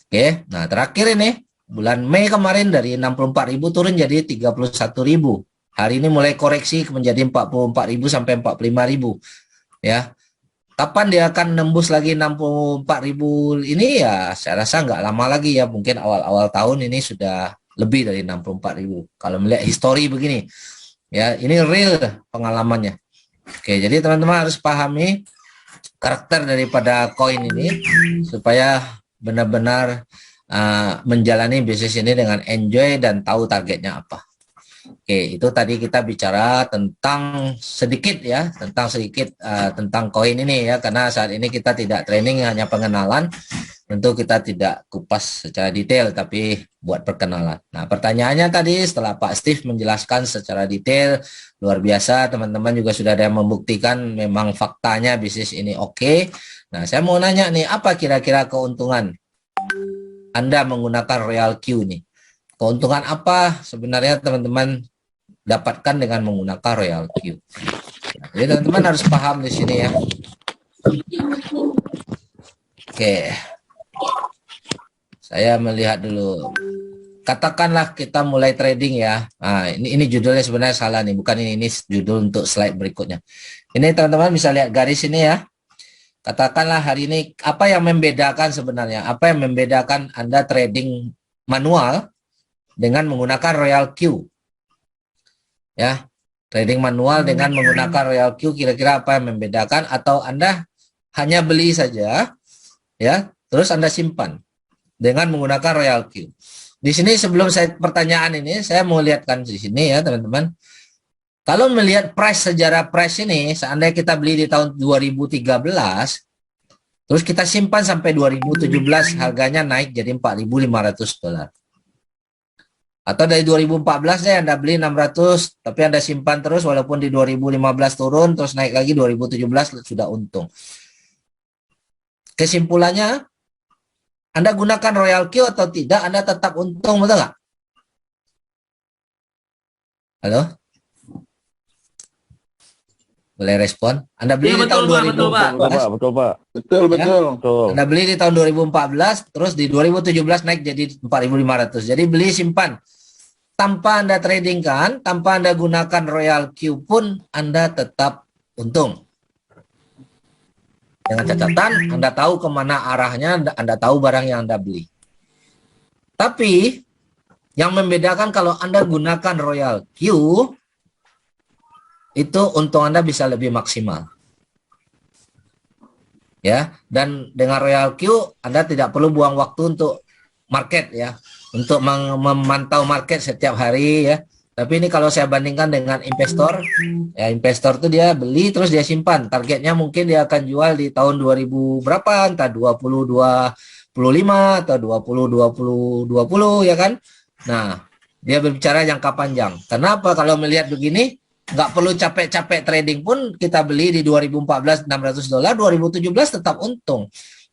Oke, nah terakhir ini bulan Mei kemarin dari 64.000 turun jadi 31.000. Hari ini mulai koreksi menjadi 44.000 sampai 45.000. Ya, kapan dia akan nembus lagi 64.000 ini ya? Saya rasa nggak lama lagi ya, mungkin awal-awal tahun ini sudah lebih dari 64.000. Kalau melihat histori begini, ya ini real pengalamannya. Oke, jadi teman-teman harus pahami karakter daripada koin ini supaya benar-benar menjalani bisnis ini dengan enjoy dan tahu targetnya apa. Oke, itu tadi kita bicara tentang sedikit tentang koin ini ya, karena saat ini kita tidak training, hanya pengenalan. Tentu kita tidak kupas secara detail, tapi buat perkenalan. Nah, pertanyaannya tadi setelah Pak Steve menjelaskan secara detail, luar biasa, teman-teman juga sudah ada yang membuktikan memang faktanya bisnis ini oke. Nah, saya mau nanya nih, apa kira-kira keuntungan Anda menggunakan Royal Q nih? Keuntungan apa sebenarnya teman-teman dapatkan dengan menggunakan Royal Q? Jadi teman-teman harus paham di sini ya. Oke. Saya melihat dulu. Katakanlah kita mulai trading ya. Nah, ini judulnya sebenarnya salah nih, bukan ini judul untuk slide berikutnya. Ini teman-teman bisa lihat garis ini ya. Katakanlah hari ini apa yang membedakan sebenarnya? Apa yang membedakan Anda trading manual dengan menggunakan Royal Q? Ya, trading manual dengan menggunakan Royal Q kira-kira apa yang membedakan? Atau Anda hanya beli saja, ya, terus Anda simpan dengan menggunakan Royal Q? Di sini sebelum saya pertanyaan ini, saya mau lihatkan di sini ya teman-teman. Kalau melihat sejarah price ini, seandainya kita beli di tahun 2013, terus kita simpan sampai 2017, harganya naik jadi $4.500. Atau dari 2014 Anda beli 600, tapi Anda simpan terus walaupun di 2015 turun, terus naik lagi 2017 sudah untung. Kesimpulannya, Anda gunakan Royal Q atau tidak, Anda tetap untung, betul nggak? Halo? Boleh respon? Anda beli di tahun 2014. Betul, Pak. Betul. Anda beli di tahun 2014, terus di 2017 naik jadi 4.500. Jadi beli simpan. Tanpa Anda trading kan, tanpa Anda gunakan Royal Q pun Anda tetap untung. Dengan catatan, Anda tahu kemana arahnya, Anda tahu barang yang Anda beli. Tapi, yang membedakan kalau Anda gunakan Royal Q, itu untung Anda bisa lebih maksimal. Ya, dan dengan Royal Q Anda tidak perlu buang waktu untuk market ya, untuk memantau market setiap hari ya. Tapi ini kalau saya bandingkan dengan investor, ya investor itu dia beli terus dia simpan. Targetnya mungkin dia akan jual di tahun 2000 berapa, entah 2025 atau 2020 ya kan. Nah, dia berbicara jangka panjang. Kenapa? Kalau melihat begini, nggak perlu capek-capek trading pun kita beli di 2014 $600, 2017 tetap untung.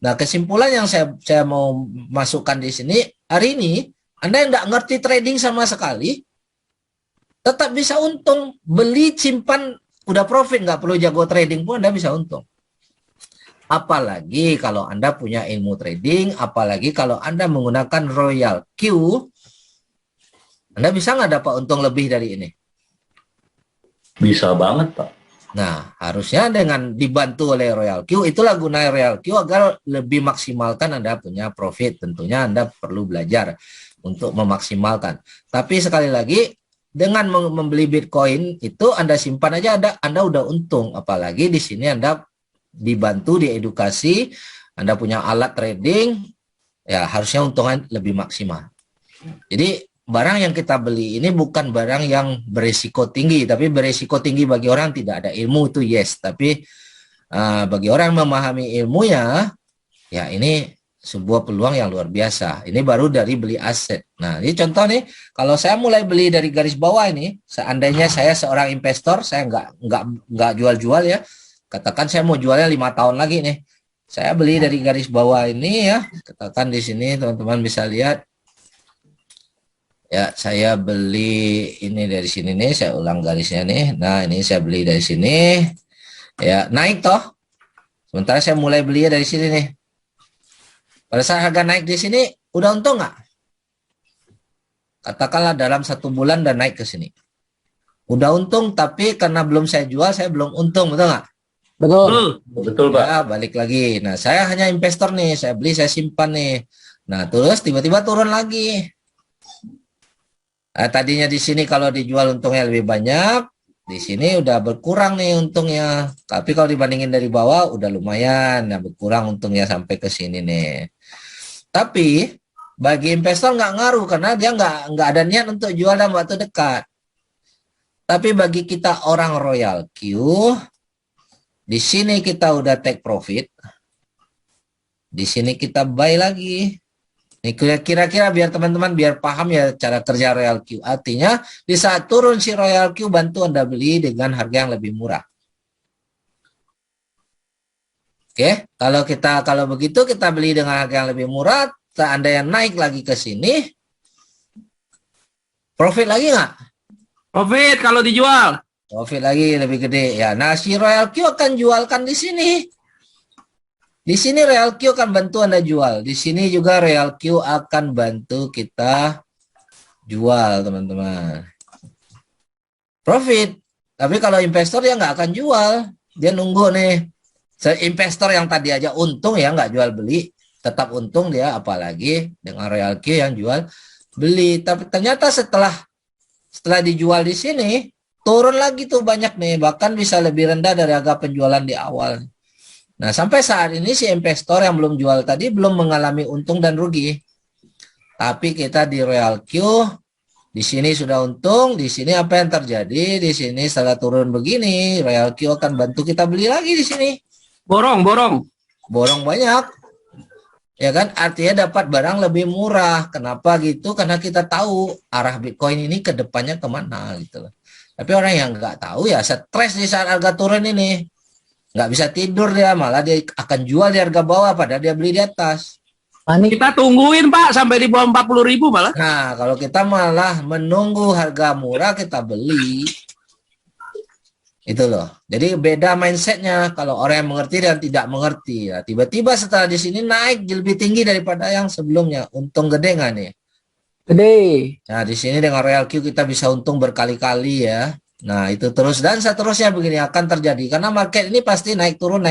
Nah, kesimpulan yang saya mau masukkan di sini, hari ini Anda yang nggak ngerti trading sama sekali, tetap bisa untung. Beli, simpan, udah profit, nggak perlu jago trading pun Anda bisa untung. Apalagi kalau Anda punya ilmu trading, apalagi kalau Anda menggunakan Royal Q, Anda bisa nggak dapat untung lebih dari ini? Bisa banget, Pak. Nah, harusnya dengan dibantu oleh Royal Q, itulah guna Royal Q agar lebih maksimalkan Anda punya profit. Tentunya Anda perlu belajar untuk memaksimalkan. Tapi sekali lagi, dengan membeli Bitcoin itu Anda simpan aja, Anda udah untung. Apalagi di sini Anda dibantu, diedukasi, Anda punya alat trading, ya harusnya untungan lebih maksimal. Jadi barang yang kita beli ini bukan barang yang berisiko tinggi, tapi berisiko tinggi bagi orang tidak ada ilmu itu yes. Tapi bagi orang yang memahami ilmunya, ya ini sebuah peluang yang luar biasa. Ini baru dari beli aset. Nah, ini contoh nih, kalau saya mulai beli dari garis bawah ini, seandainya saya seorang investor, saya nggak jual-jual ya. Katakan saya mau jualnya 5 tahun lagi nih. Saya beli dari garis bawah ini ya. Katakan di sini teman-teman bisa lihat. Ya, saya beli ini dari sini nih, saya ulang garisnya nih. Nah, ini saya beli dari sini. Ya, naik toh. Sementara saya mulai beli dari sini nih. Pada saat harga naik di sini, udah untung nggak? Katakanlah dalam 1 bulan dan naik ke sini. Udah untung, tapi karena belum saya jual, saya belum untung, betul nggak? Betul. Betul, Pak. Ya, balik lagi. Nah, saya hanya investor nih, saya beli, saya simpan nih. Nah, terus tiba-tiba turun lagi. Nah, tadinya di sini kalau dijual untungnya lebih banyak, di sini udah berkurang nih untungnya. Tapi kalau dibandingin dari bawah udah lumayan, nah berkurang untungnya sampai ke sini nih. Tapi bagi investor nggak ngaruh karena dia nggak ada niat untuk jual dalam waktu dekat. Tapi bagi kita orang Royal Q, di sini kita udah take profit, di sini kita buy lagi. Ini kira-kira biar teman-teman biar paham ya cara kerja Royal Q. Artinya di saat turun si Royal Q bantu Anda beli dengan harga yang lebih murah. Oke, kalau begitu kita beli dengan harga yang lebih murah, seandainya naik lagi ke sini, profit lagi nggak? Profit kalau dijual. Profit lagi lebih gede ya. Nah, si Royal Q akan jualkan di sini. Di sini Royal Q akan bantu Anda jual. Di sini juga Royal Q akan bantu kita jual, teman-teman. Profit. Tapi kalau investor dia nggak akan jual. Dia nunggu nih. Investor yang tadi aja untung ya nggak jual beli. Tetap untung dia, apalagi dengan Royal Q yang jual beli. Tapi ternyata setelah dijual di sini, turun lagi tuh banyak nih. Bahkan bisa lebih rendah dari harga penjualan di awal. Nah, sampai saat ini si investor yang belum jual tadi belum mengalami untung dan rugi. Tapi kita di Royal Q, di sini sudah untung, di sini apa yang terjadi? Di sini setelah turun begini, Royal Q akan bantu kita beli lagi di sini. Borong Banyak. Ya kan? Artinya dapat barang lebih murah. Kenapa gitu? Karena kita tahu arah Bitcoin ini ke depannya kemana gitu loh. Tapi orang yang nggak tahu ya stres di saat harga turun ini. Nggak bisa tidur dia, malah dia akan jual di harga bawah padahal dia beli di atas. Kita tungguin Pak sampai di bawah 40.000 malah. Nah, kalau kita malah menunggu harga murah kita beli, itu loh. Jadi beda mindsetnya kalau orang yang mengerti dan tidak mengerti. Nah, tiba-tiba setelah di sini naik lebih tinggi daripada yang sebelumnya. Untung gede nggak nih? Gede. Nah, di sini dengan Royal Q kita bisa untung berkali-kali ya. Nah, itu terus dan seterusnya begini akan terjadi karena market ini pasti naik turun,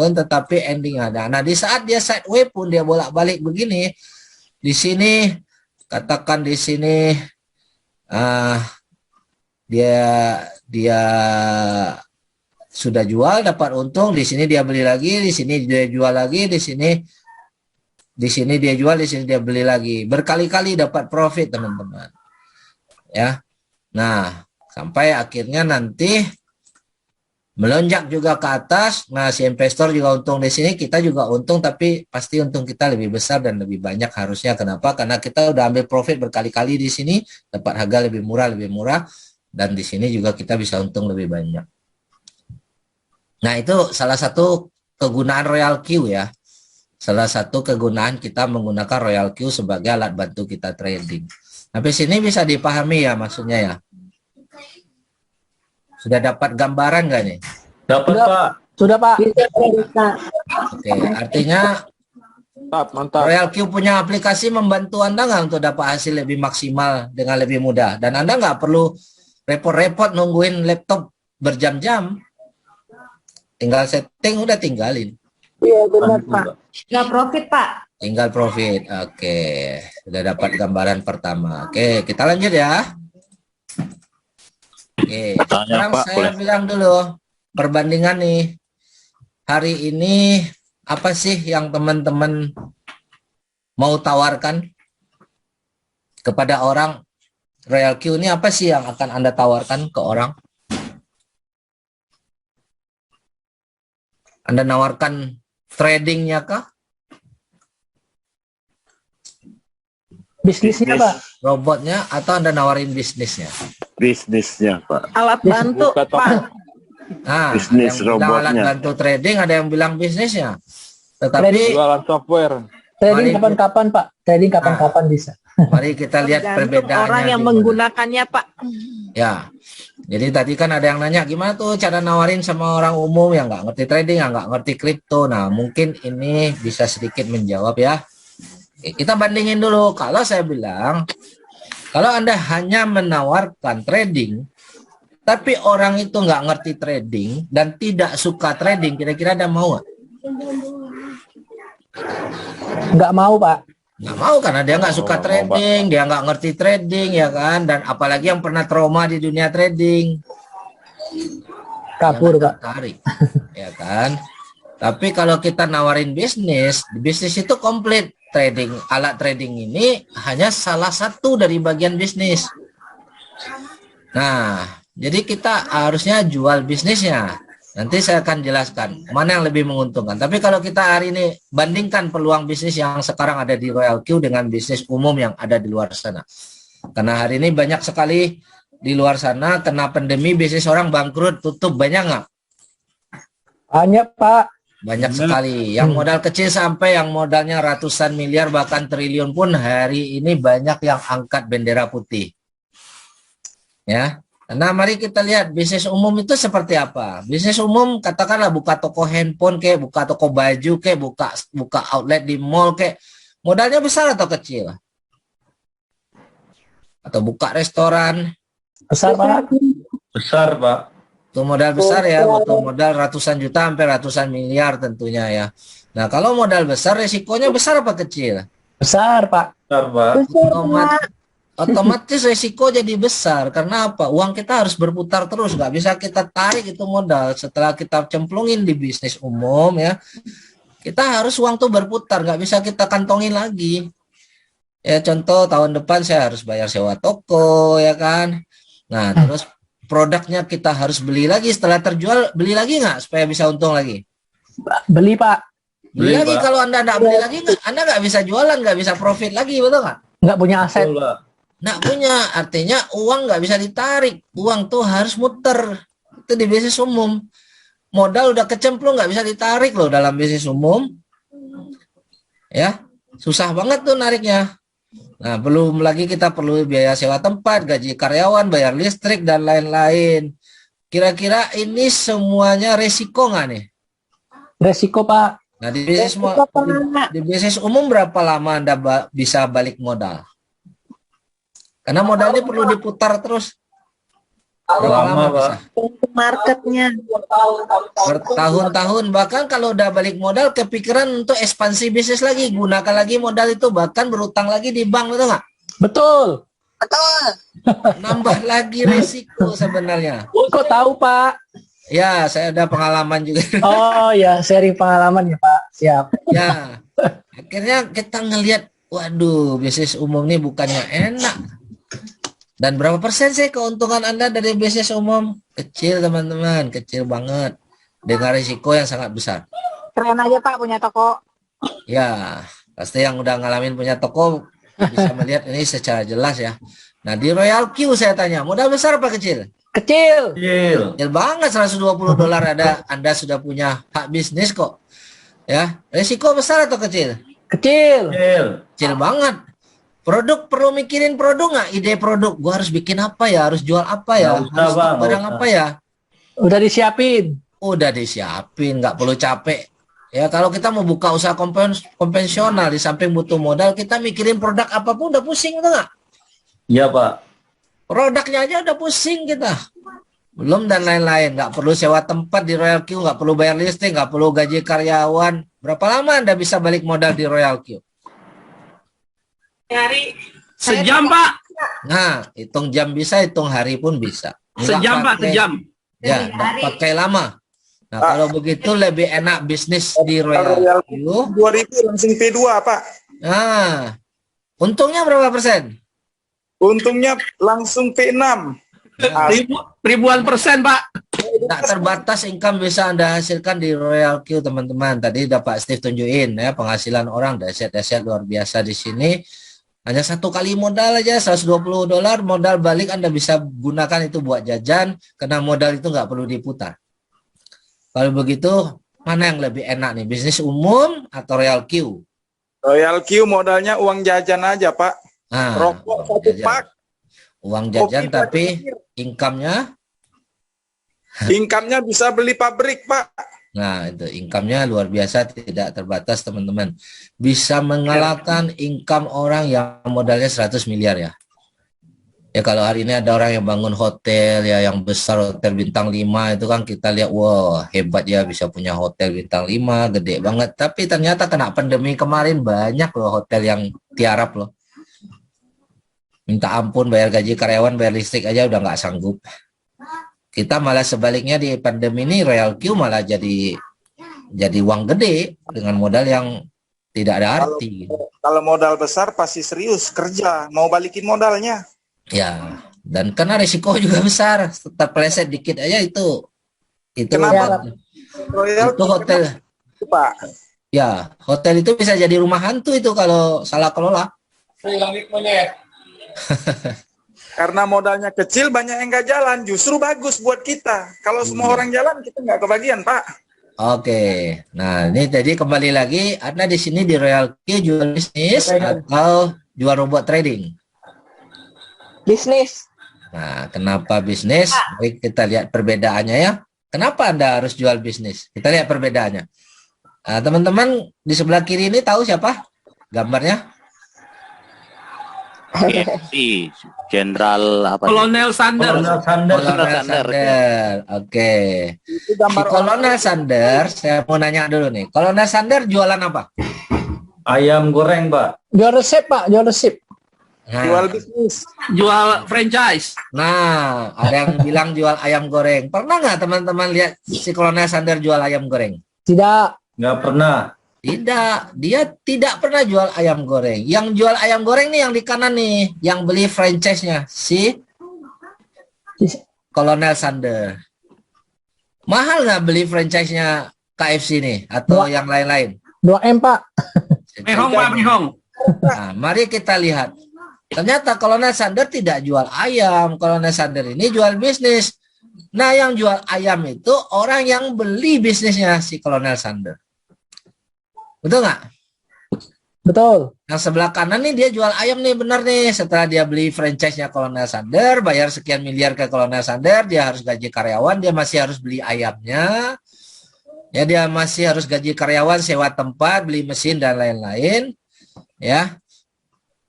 tetapi ending ada. Nah, di saat dia sideways pun dia bolak-balik begini. Di sini katakan di sini dia sudah jual dapat untung, di sini dia beli lagi, di sini dia jual lagi, di sini dia jual, di sini dia beli lagi. Berkali-kali dapat profit, teman-teman. Ya. Nah, sampai akhirnya nanti melonjak juga ke atas. Nah, si investor juga untung di sini, kita juga untung, tapi pasti untung kita lebih besar dan lebih banyak harusnya. Kenapa? Karena kita udah ambil profit berkali-kali di sini, dapat harga lebih murah, dan di sini juga kita bisa untung lebih banyak. Nah, itu salah satu kegunaan Royal Q ya. Salah satu kegunaan kita menggunakan Royal Q sebagai alat bantu kita trading. Sampai sini bisa dipahami ya maksudnya ya? Sudah dapat gambaran nggak nih? Dapat, Pak. Sudah, Pak. Oke, artinya Mantap. Royal Q punya aplikasi membantu Anda nggak untuk dapat hasil lebih maksimal dengan lebih mudah. Dan Anda nggak perlu repot-repot nungguin laptop berjam-jam. Tinggal setting, udah tinggalin. Iya, benar, Pak. Nggak profit, Pak. Tinggal profit. Oke, sudah dapat gambaran pertama. Oke, kita lanjut ya. Oke, sekarang Pak, saya boleh. bilang dulu perbandingan nih. Hari ini apa sih yang teman-teman mau tawarkan kepada orang? Royal Q ini apa sih yang akan Anda tawarkan ke orang? Anda nawarkan tradingnya kah? Bisnisnya, Pak. Robotnya atau Anda nawarin bisnisnya? Bisnisnya, Pak. Alat bantu, Pak. Nah, Bisnis ada yang bilang alat robotnya. bantu trading, ada yang bilang bisnisnya. Tetapi Jualan software. Trading Mari- kapan-kapan, Pak. Trading kapan-kapan bisa. mari kita lihat perbedaannya. Orang yang gimana. menggunakannya, Pak. Ya, jadi tadi kan ada yang nanya gimana tuh cara nawarin sama orang umum yang nggak ngerti trading, yang nggak ngerti kripto. Nah, mungkin ini bisa sedikit menjawab ya. Oke, kita bandingin dulu. Kalau saya bilang, kalau Anda hanya menawarkan trading, tapi orang itu nggak ngerti trading dan tidak suka trading, kira-kira Anda mau nggak? Nggak mau, Pak. Nggak mau karena dia nggak suka trading, dia nggak ngerti trading ya kan, dan apalagi yang pernah trauma di dunia trading. Kabur, Yang Pak. tertarik, ya kan. Tapi kalau kita nawarin bisnis, bisnis itu komplit. Trading, alat trading ini hanya salah satu dari bagian bisnis. Nah, jadi kita harusnya jual bisnisnya. Nanti saya akan jelaskan mana yang lebih menguntungkan. Tapi kalau kita hari ini bandingkan peluang bisnis yang sekarang ada di Royal Q dengan bisnis umum yang ada di luar sana. Karena hari ini banyak sekali di luar sana kena pandemi, bisnis orang bangkrut, tutup, banyak nggak? Banyak, Pak. Banyak sekali. Yang modal kecil sampai yang modalnya ratusan miliar bahkan triliun pun hari ini banyak yang angkat bendera putih. Ya. Nah, mari kita lihat bisnis umum itu seperti apa. Bisnis umum katakanlah buka toko handphone kayak, buka toko baju kayak, buka outlet di mall kayak. Modalnya besar atau kecil? Atau buka restoran? Besar, Pak. Besar, Pak. Itu modal besar ya, butuh modal ratusan juta sampai ratusan miliar tentunya ya. Nah, kalau modal besar resikonya besar apa kecil? Besar, Pak. Besar, Pak. Otomatis resiko jadi besar. Karena apa? Uang kita harus berputar terus, nggak bisa kita tarik itu modal. Setelah kita cemplungin di bisnis umum ya, kita harus uang tuh berputar, nggak bisa kita kantongin lagi. Ya contoh tahun depan saya harus bayar sewa toko ya kan. Nah terus produknya kita harus beli lagi, setelah terjual beli lagi nggak supaya bisa untung lagi? Beli, Pak. Beli Beli, lagi. Pak. Kalau Anda nggak beli lagi, Anda nggak bisa jualan, nggak bisa profit lagi, betul nggak? Nggak punya aset. Betul, Pak. Nggak punya, artinya uang nggak bisa ditarik, uang tuh harus muter. Itu di bisnis umum. Modal udah kecemplung nggak bisa ditarik loh dalam bisnis umum. Ya, susah banget tuh nariknya. Nah, belum lagi kita perlu biaya sewa tempat, gaji karyawan, bayar listrik, dan lain-lain. Kira-kira ini semuanya resiko nggak nih? Resiko, Pak. Nah, di bisnis umum berapa lama Anda bisa balik modal? Karena modalnya perlu diputar terus. Berapa lama Pak. bisa? Marketnya. Bertahun-tahun, bahkan kalau udah balik modal kepikiran untuk ekspansi bisnis lagi, gunakan lagi modal itu, bahkan berutang lagi di bank, betul nggak? Betul. Nambah lagi resiko sebenarnya. Kok tahu, Pak? Ya, saya ada pengalaman juga. Oh ya, sharing pengalaman ya, Pak. Siap. Ya, akhirnya kita ngelihat, waduh, bisnis umum ini bukannya enak. Dan berapa persen sih keuntungan Anda dari bisnis umum? Kecil, teman-teman, kecil banget. Dengan risiko yang sangat besar. Keren aja, Pak, punya toko. Ya, pasti yang udah ngalamin punya toko bisa melihat ini secara jelas ya. Nah, di Royal Q saya tanya, modal besar apa kecil? Kecil. Kecil. Kecil banget, $120 ada, Anda sudah punya hak bisnis kok. Ya, resiko besar atau kecil? Kecil. Kecil. Kecil banget. Produk perlu mikirin produk nggak? Ide produk, gua harus bikin apa ya? Harus jual apa ya? Nggak usah, Harus Bang, barang nggak apa ya? Udah disiapin. Udah disiapin, nggak perlu capek. Ya kalau kita mau buka usaha konvensional, di samping butuh modal, kita mikirin produk apapun udah pusing, tuh nggak? Iya, Pak. Produknya aja udah pusing kita. Belum dan lain-lain, nggak perlu sewa tempat di Royal Q, nggak perlu bayar listrik, nggak perlu gaji karyawan. Berapa lama Anda bisa balik modal di Royal Q? Sejam, Pak. Nah, hitung jam bisa, hitung hari pun bisa. Nggak Sejam, Pak, pakai- sejam. Ya, nggak pakai lama. Nah, kalau begitu lebih enak bisnis di Royal Q. 2000 langsung P2 Pak. Nah, untungnya berapa persen? Untungnya langsung P6. Ribuan persen, Pak. Tak terbatas income bisa Anda hasilkan di Royal Q, teman-teman. Tadi udah Pak Steve tunjukin ya, penghasilan orang dahsyat-dahsyat luar biasa di sini. Hanya satu kali modal aja $120, modal balik Anda bisa gunakan itu buat jajan, karena modal itu nggak perlu diputar. Kalau begitu, mana yang lebih enak nih, bisnis umum atau Royal Q? Royal Q modalnya uang jajan aja Pak. Nah, Rokok uang 1 jajan. pak. Uang jajan Kopi tapi pakai income-nya, Income-nya bisa beli pabrik Pak. nah itu income-nya luar biasa, tidak terbatas teman-teman. Bisa mengalahkan income orang yang modalnya 100 miliar ya. Ya kalau hari ini ada orang yang bangun hotel ya, yang besar, hotel bintang 5 itu kan kita lihat wah hebat ya, bisa punya hotel bintang 5 gede banget. Tapi ternyata kena pandemi kemarin banyak loh hotel yang tiarap loh. Minta ampun, bayar gaji karyawan, bayar listrik aja udah nggak sanggup. Kita malah sebaliknya di pandemi ini Royal Q malah jadi uang gede dengan modal yang tidak ada arti. Kalau modal besar pasti serius kerja, mau balikin modalnya. Ya, dan karena risiko juga besar, terpeleset dikit aja itu Kenapa? Royal itu hotel. Pak. Ya, hotel itu bisa jadi rumah hantu itu kalau salah kelola. Karena modalnya kecil banyak yang nggak jalan, justru bagus buat kita. Kalau semua orang jalan kita nggak kebagian Pak. Oke, nah ini tadi kembali lagi, Anda di sini di Royal Q jual bisnis atau jual robot trading? Bisnis. Nah, kenapa bisnis? Mari kita lihat perbedaannya ya. Kenapa Anda harus jual bisnis? Kita lihat perbedaannya. Nah, teman-teman di sebelah kiri ini tahu siapa gambarnya? Si Jenderal apa? Kolonel Sanders. Kolonel Sanders. Oke. Si Kolonel Sanders, saya mau nanya dulu nih. Kolonel Sanders jualan apa? Ayam goreng, Pak. Jual resep, Pak. Jual resep. Nah, Jual bisnis. Jual franchise. nah, ada yang bilang jual ayam goreng. Pernah nggak teman-teman lihat si Kolonel Sanders jual ayam goreng? Tidak. Nggak pernah. Tidak, dia tidak pernah jual ayam goreng. Yang jual ayam goreng nih yang di kanan nih, yang beli franchise-nya si Kolonel Sanders. Mahal nggak beli franchise-nya KFC nih atau yang lain-lain? 2M, Pak. Mehong, Pak, Mehong. Nah, mari kita lihat. Ternyata Kolonel Sanders tidak jual ayam. Kolonel Sanders ini jual bisnis. Nah, yang jual ayam itu orang yang beli bisnisnya si Kolonel Sanders. Betul nggak? Betul. Yang sebelah kanan nih dia jual ayam nih, bener nih. Setelah dia beli franchise-nya Kolonel Sanders, bayar sekian miliar ke Kolonel Sanders, dia harus gaji karyawan, dia masih harus beli ayamnya. Ya, dia masih harus gaji karyawan, sewa tempat, beli mesin dan lain-lain. Ya.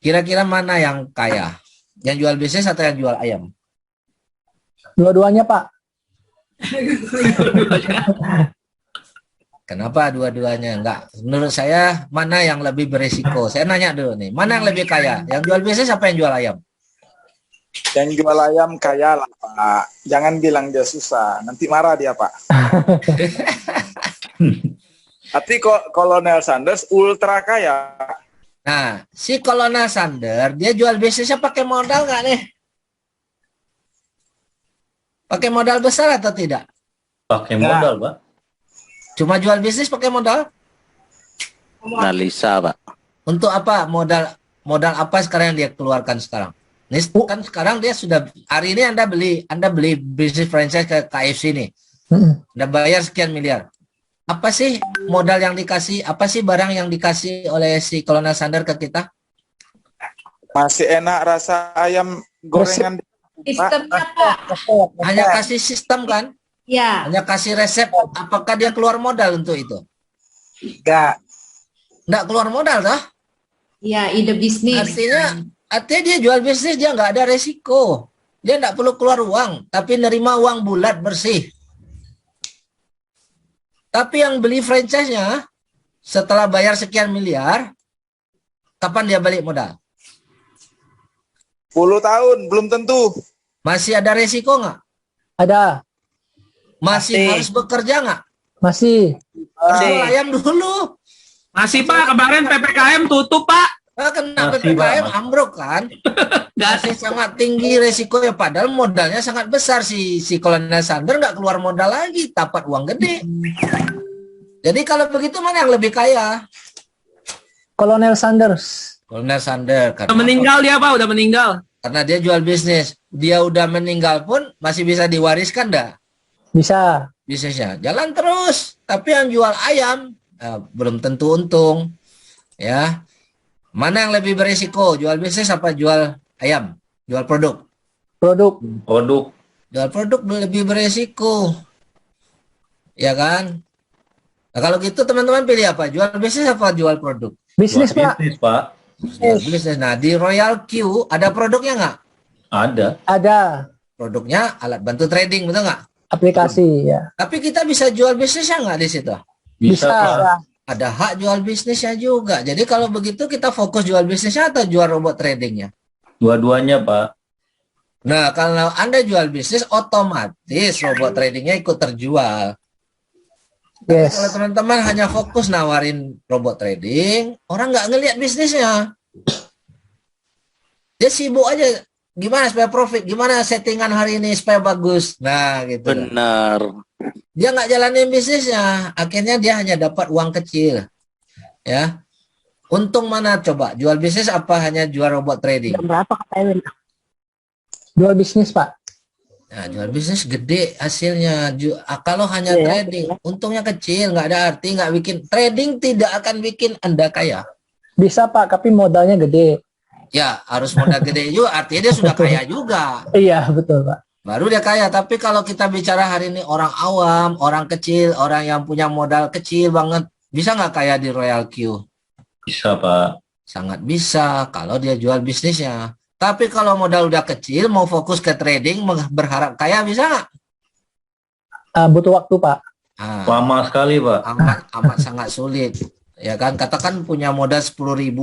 Kira-kira mana yang kaya? Yang jual bisnis atau yang jual ayam? Dua-duanya, Pak. Kenapa dua-duanya? Enggak. Menurut saya mana yang lebih berisiko? Saya nanya dulu nih, mana yang lebih kaya? Yang jual bisnis apa yang jual ayam? Yang jual ayam kaya lah Pak. Jangan bilang dia susah, nanti marah dia Pak. Tapi kok Kolonel Sanders ultra kaya. Nah, si Kolonel Sanders dia jual bisnisnya pakai modal nggak nih? Pakai modal besar atau tidak? Pakai modal, Pak. Cuma jual bisnis pakai modal? Analisa, Pak. Untuk apa modal apa sekarang yang dia keluarkan sekarang? Ini kan sekarang dia sudah hari ini Anda beli bisnis franchise ke KFC nih. Anda bayar sekian miliar. Apa sih modal yang dikasih? Apa sih barang yang dikasih oleh si Colonel Sanders ke kita? Masih enak rasa ayam gorengan. Sistemnya Pak. Hanya kasih sistem kan? Ya. Hanya kasih resep. Apakah dia keluar modal untuk itu? Nggak keluar modal toh? Ya, ide bisnis. Artinya dia jual bisnis, dia nggak ada resiko. Dia nggak perlu keluar uang, tapi nerima uang bulat bersih. Tapi yang beli franchise-nya setelah bayar sekian miliar, kapan dia balik modal? 10 tahun, belum tentu. Masih ada resiko nggak? Ada. Masih harus bekerja nggak? Masih. Harus jual ayam dulu. Masih Pak, kemarin PPKM tutup Pak. Kena PPKM ambruk kan? Masih sangat tinggi resiko ya, padahal modalnya sangat besar. Si Colonel Sanders nggak keluar modal lagi, dapat uang gede. Jadi kalau begitu mana yang lebih kaya? Colonel Sanders. Colonel Sanders. Udah meninggal dia Pak, udah meninggal. Karena dia jual bisnis. Dia udah meninggal pun masih bisa diwariskan dah? Bisa. Bisnisnya jalan terus. Tapi yang jual ayam belum tentu untung. Ya. Mana yang lebih berisiko? Jual bisnis apa jual ayam? Jual produk? Produk. Jual produk lebih berisiko. Ya kan? Nah, kalau gitu teman-teman pilih apa? Jual bisnis apa jual produk? Bisnis, Pak. Bisnis, Pak. Jual bisnis. Nah, di Royal Q ada produknya nggak? Ada. Produknya alat bantu trading, betul nggak? Aplikasi, ya. Tapi kita bisa jual bisnisnya nggak di situ? Bisa, Pak. Ada hak jual bisnisnya juga. Jadi kalau begitu kita fokus jual bisnisnya atau jual robot tradingnya? Dua-duanya, Pak. Nah, kalau Anda jual bisnis, otomatis robot tradingnya ikut terjual. Yes. Kalau teman-teman hanya fokus nawarin robot trading, orang nggak ngelihat bisnisnya. Dia sibuk aja. Gimana supaya profit? Gimana settingan hari ini supaya bagus? Nah, gitu. Benar. Dia nggak jalanin bisnisnya. Akhirnya dia hanya dapat uang kecil. Ya. Untung mana coba? Jual bisnis apa hanya jual robot trading? Berapa kata Jual bisnis, Pak. Nah, jual bisnis gede hasilnya. Kalau hanya trading, untungnya kecil, nggak ada arti, nggak bikin. Trading tidak akan bikin Anda kaya. Bisa, Pak, tapi modalnya gede. Ya, harus modal gede juga, artinya dia sudah kaya juga. Iya, betul, Pak. Baru dia kaya. Tapi kalau kita bicara hari ini orang awam, orang kecil, orang yang punya modal kecil banget, bisa nggak kaya di Royal Q? Bisa, Pak. Sangat bisa kalau dia jual bisnisnya. Tapi kalau modal udah kecil, mau fokus ke trading, berharap kaya, bisa nggak? Butuh waktu, Pak. Lama sekali, Pak. Amat sangat sulit. Ya kan, katakan punya modal $10.000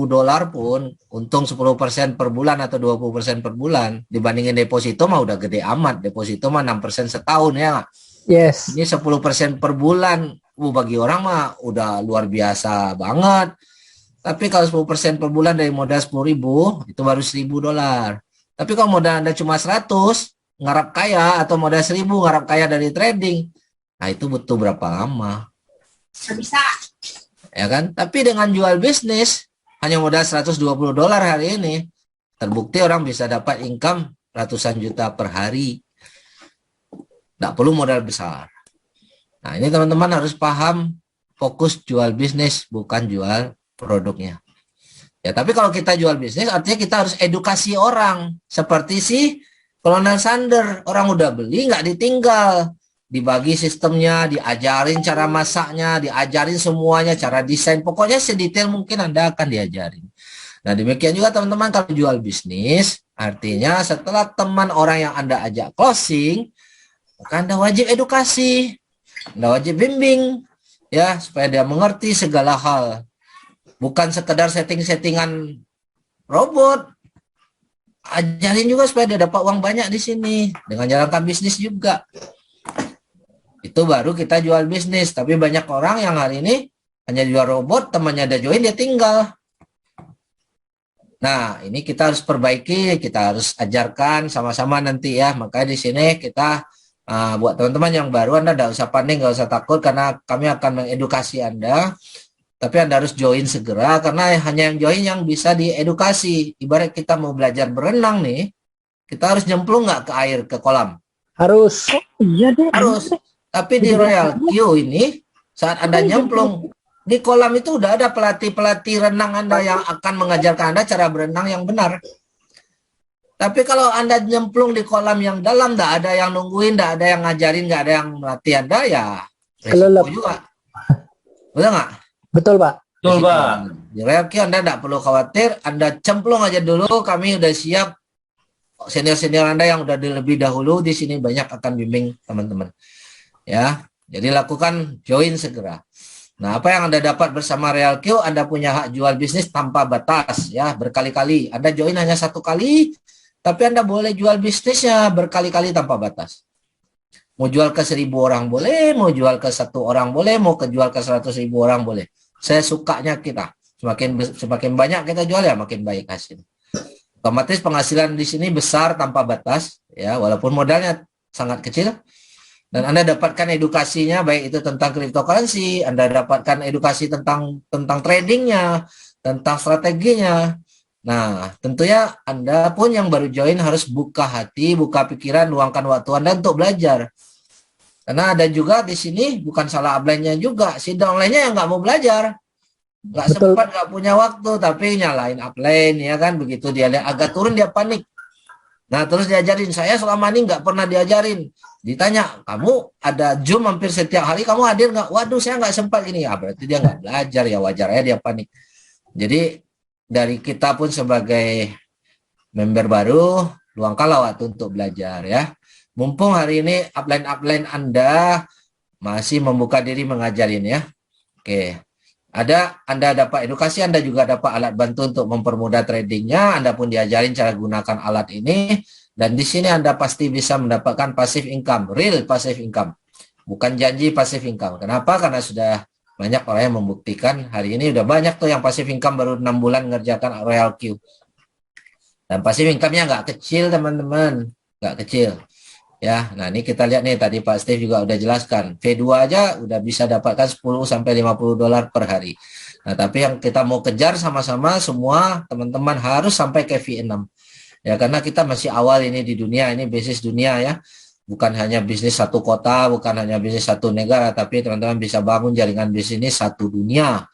pun, untung 10% per bulan atau 20% per bulan. Dibandingin deposito mah udah gede amat. Deposito mah 6% setahun ya nggak? Yes. Ini 10% per bulan. Bagi orang mah udah luar biasa banget. Tapi kalau 10% per bulan dari modal 10.000, itu baru $1.000. Tapi kalau modal Anda cuma 100, ngarap kaya, atau modal 1.000 ngarap kaya dari trading, nah itu butuh berapa lama? Bisa. Ya kan? Tapi dengan jual bisnis, hanya modal $120 hari ini, terbukti orang bisa dapat income ratusan juta per hari. Nggak perlu modal besar. Nah, ini teman-teman harus paham, fokus jual bisnis, bukan jual produknya. Ya, tapi kalau kita jual bisnis, artinya kita harus edukasi orang. Seperti si Colonel Sanders, orang udah beli, nggak ditinggal. Dibagi sistemnya, diajarin cara masaknya, diajarin semuanya, cara desain. Pokoknya sedetail mungkin Anda akan diajarin. Nah, demikian juga teman-teman kalau jual bisnis, artinya setelah teman orang yang Anda ajak closing, maka Anda wajib edukasi. Anda wajib bimbing, ya, supaya dia mengerti segala hal. Bukan sekedar setting-settingan robot. Ajarin juga supaya dia dapat uang banyak di sini. Dengan jalankan bisnis juga. Itu baru kita jual bisnis. Tapi banyak orang yang hari ini hanya jual robot, temannya ada join, dia tinggal. Nah, ini kita harus perbaiki, kita harus ajarkan sama-sama nanti ya. Makanya di sini kita buat teman-teman yang baru, Anda tidak usah panik, nggak usah takut, karena kami akan mengedukasi Anda. Tapi Anda harus join segera, karena hanya yang join yang bisa diedukasi. Ibarat kita mau belajar berenang nih, kita harus nyemplung nggak ke air, ke kolam? Harus. Iya deh. Harus. Tapi di Royal Q ini, Saat Anda nyemplung, di kolam itu udah ada pelatih-pelatih renang Anda yang akan mengajarkan Anda cara berenang yang benar. Tapi kalau Anda nyemplung di kolam yang dalam, nggak ada yang nungguin, nggak ada yang ngajarin, nggak ada yang melatih Anda, ya resiko juga. Betul nggak? Betul, Pak. Betul, Pak. Di Realki Anda nggak perlu khawatir, Anda cemplung aja dulu, kami udah siap. Senior-senior Anda yang udah lebih dahulu di sini banyak akan bimbing teman-teman. Ya, jadi lakukan join segera. Nah, apa yang Anda dapat bersama Realki, Anda punya hak jual bisnis tanpa batas, ya, berkali-kali. Anda join hanya 1 kali, tapi Anda boleh jual bisnisnya berkali-kali tanpa batas. Mau jual ke 1.000 orang boleh, mau jual ke 1 orang boleh, mau jual ke 100.000 orang boleh. Saya sukanya kita. Semakin banyak kita jual ya makin baik hasil. Otomatis penghasilan di sini besar tanpa batas, ya, walaupun modalnya sangat kecil. Dan Anda dapatkan edukasinya, baik itu tentang cryptocurrency, Anda dapatkan edukasi tentang tradingnya, tentang strateginya. Nah, tentunya Anda pun yang baru join harus buka hati, buka pikiran, luangkan waktu Anda untuk belajar. Karena ada juga di sini bukan salah upline-nya juga, si downline-nya yang nggak mau belajar. Nggak sempat, nggak punya waktu, tapi nyalain upline, ya kan, begitu dia lihat agak turun dia panik. Nah, terus diajarin, saya selama ini nggak pernah diajarin. Ditanya, kamu ada Zoom hampir setiap hari, kamu hadir nggak? Waduh, saya nggak sempat gini. Ya, berarti dia nggak belajar, ya wajar aja dia panik. Jadi dari kita pun sebagai member baru, luangkanlah waktu untuk belajar, ya. Mumpung hari ini upline Anda masih membuka diri mengajarin, ya. Oke. Anda dapat edukasi, Anda juga dapat alat bantu untuk mempermudah tradingnya, Anda pun diajarin cara gunakan alat ini, dan di sini Anda pasti bisa mendapatkan passive income, real passive income, bukan janji passive income. Kenapa? Karena sudah banyak orang yang membuktikan. Hari ini udah banyak tuh yang passive income baru 6 bulan ngerjakan Realki. Dan passive income-nya nggak kecil, teman-teman, nggak kecil. Ya, nah ini kita lihat nih, tadi Pak Steve juga udah jelaskan, V2 aja udah bisa dapatkan 10 sampai 50 dolar per hari. Nah, tapi yang kita mau kejar sama-sama semua teman-teman harus sampai ke V6. Ya, karena kita masih awal ini di dunia, ini bisnis dunia, ya. Bukan hanya bisnis satu kota, bukan hanya bisnis satu negara, tapi teman-teman bisa bangun jaringan bisnis satu dunia.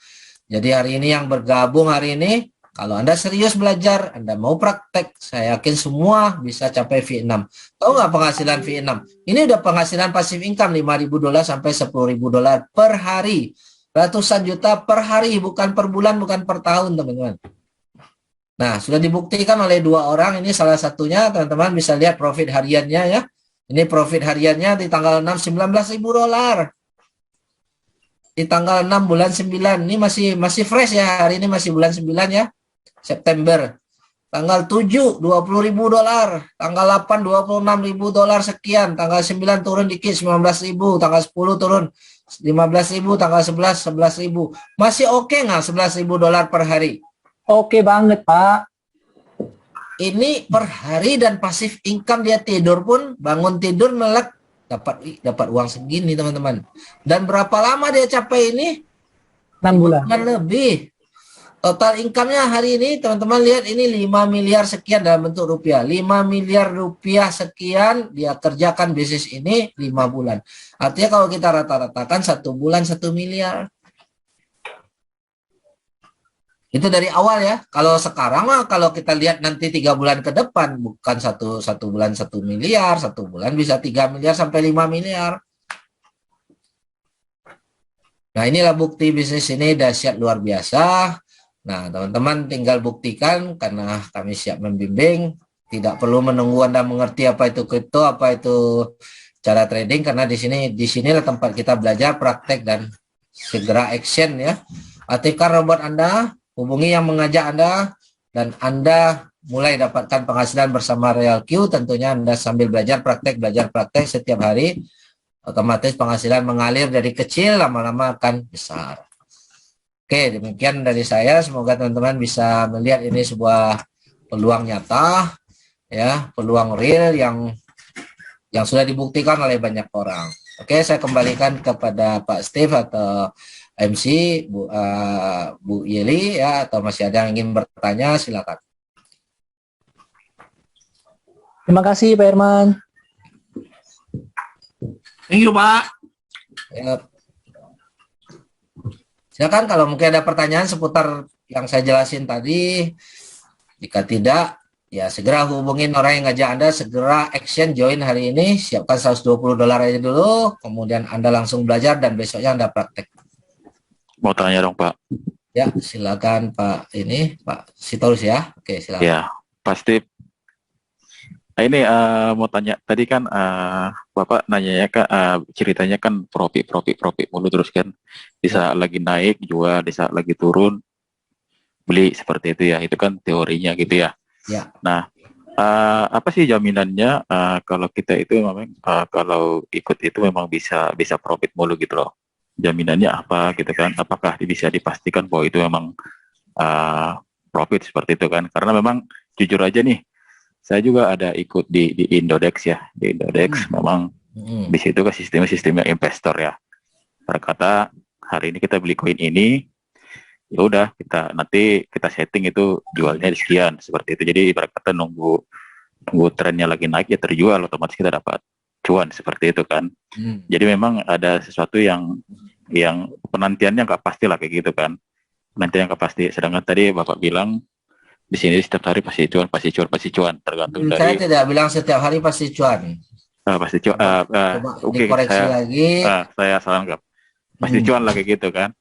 Jadi hari ini yang bergabung hari ini, kalau Anda serius belajar, Anda mau praktek, saya yakin semua bisa capai V6. Tahu nggak penghasilan V6? Ini udah penghasilan passive income 5.000 dolar sampai 10.000 dolar per hari. Ratusan juta per hari, bukan per bulan, bukan per tahun, teman-teman. Nah, sudah dibuktikan oleh 2 orang, ini salah satunya, teman-teman bisa lihat profit hariannya, ya. Ini profit hariannya di tanggal 6, 19.000 dolar. Di tanggal 6 bulan 9, ini masih fresh ya, hari ini masih bulan 9 ya. September. Tanggal 7 20.000 dolar, tanggal 8 26.000 dolar sekian, tanggal 9 turun dikit 19.000, tanggal 10 turun 15.000, tanggal 11 11.000. Masih oke nggak 11.000 dolar per hari? Oke banget, Pak. Ini per hari dan pasif income, dia tidur pun bangun tidur melek dapat uang segini, teman-teman. Dan berapa lama dia capai ini? 6 bulan. Lebih. Total income-nya hari ini, teman-teman lihat, ini 5 miliar sekian dalam bentuk rupiah. 5 miliar rupiah sekian, dia kerjakan bisnis ini 5 bulan. Artinya kalau kita rata-ratakan 1 bulan 1 miliar. Itu dari awal ya. Kalau sekarang mah, kalau kita lihat nanti 3 bulan ke depan, bukan satu bulan 1 miliar, 1 bulan bisa 3 miliar sampai 5 miliar. Nah, inilah bukti bisnis ini dahsyat luar biasa. Nah, teman-teman tinggal buktikan, karena kami siap membimbing. Tidak perlu menunggu Anda mengerti apa itu kripto, apa itu cara trading, karena di sinilah tempat kita belajar, praktek, dan segera action, ya. Aktifkan robot Anda, hubungi yang mengajak Anda, dan Anda mulai dapatkan penghasilan bersama Realki. Tentunya Anda sambil belajar praktek setiap hari. Otomatis penghasilan mengalir dari kecil, lama-lama akan besar. Oke, demikian dari saya. Semoga teman-teman bisa melihat ini sebuah peluang nyata, ya, peluang real yang sudah dibuktikan oleh banyak orang. Oke, saya kembalikan kepada Pak Steve atau MC, Bu Yeli, ya, atau masih ada yang ingin bertanya, silakan. Terima kasih, Pak Herman. Thank you, Pak. Ya. Silakan kalau mungkin ada pertanyaan seputar yang saya jelasin tadi. Jika tidak, ya segera hubungin orang yang ngajak Anda, segera action join hari ini, siapkan $120 aja dulu, kemudian Anda langsung belajar dan besoknya Anda praktek. Mau tanya dong Pak. Ya, silakan Pak Pak Sitorus ya. Oke, silakan. Ya, pasti. Nah, ini mau tanya, tadi kan Bapak nanya ya ceritanya kan profit mulu terus kan. Di saat lagi naik jual, di saat lagi turun beli, seperti itu ya. Itu kan teorinya gitu ya. Ya. Nah, apa sih jaminannya kalau kita itu memang kalau ikut itu memang bisa profit mulu gitu loh. Jaminannya apa gitu kan? Apakah bisa dipastikan bahwa itu memang profit seperti itu kan? Karena memang jujur aja nih, saya juga ada ikut di Indodex ya. Di Indodex memang di situ kan sistemnya investor ya. Berkata hari ini kita beli koin ini, ya udah nanti kita setting itu jualnya di sekian, seperti itu. Jadi berkata nunggu trennya lagi naik ya terjual, otomatis kita dapat cuan, seperti itu kan. Jadi memang ada sesuatu yang penantiannya nggak pasti lah kayak gitu kan. Penantiannya nggak pasti. Sedangkan tadi Bapak bilang di sini setiap hari pasti cuan, tergantung dari. Saya tidak bilang setiap hari pasti cuan. Pasti cuan. Oke, saya salah anggap. Pasti cuan lah kayak gitu kan.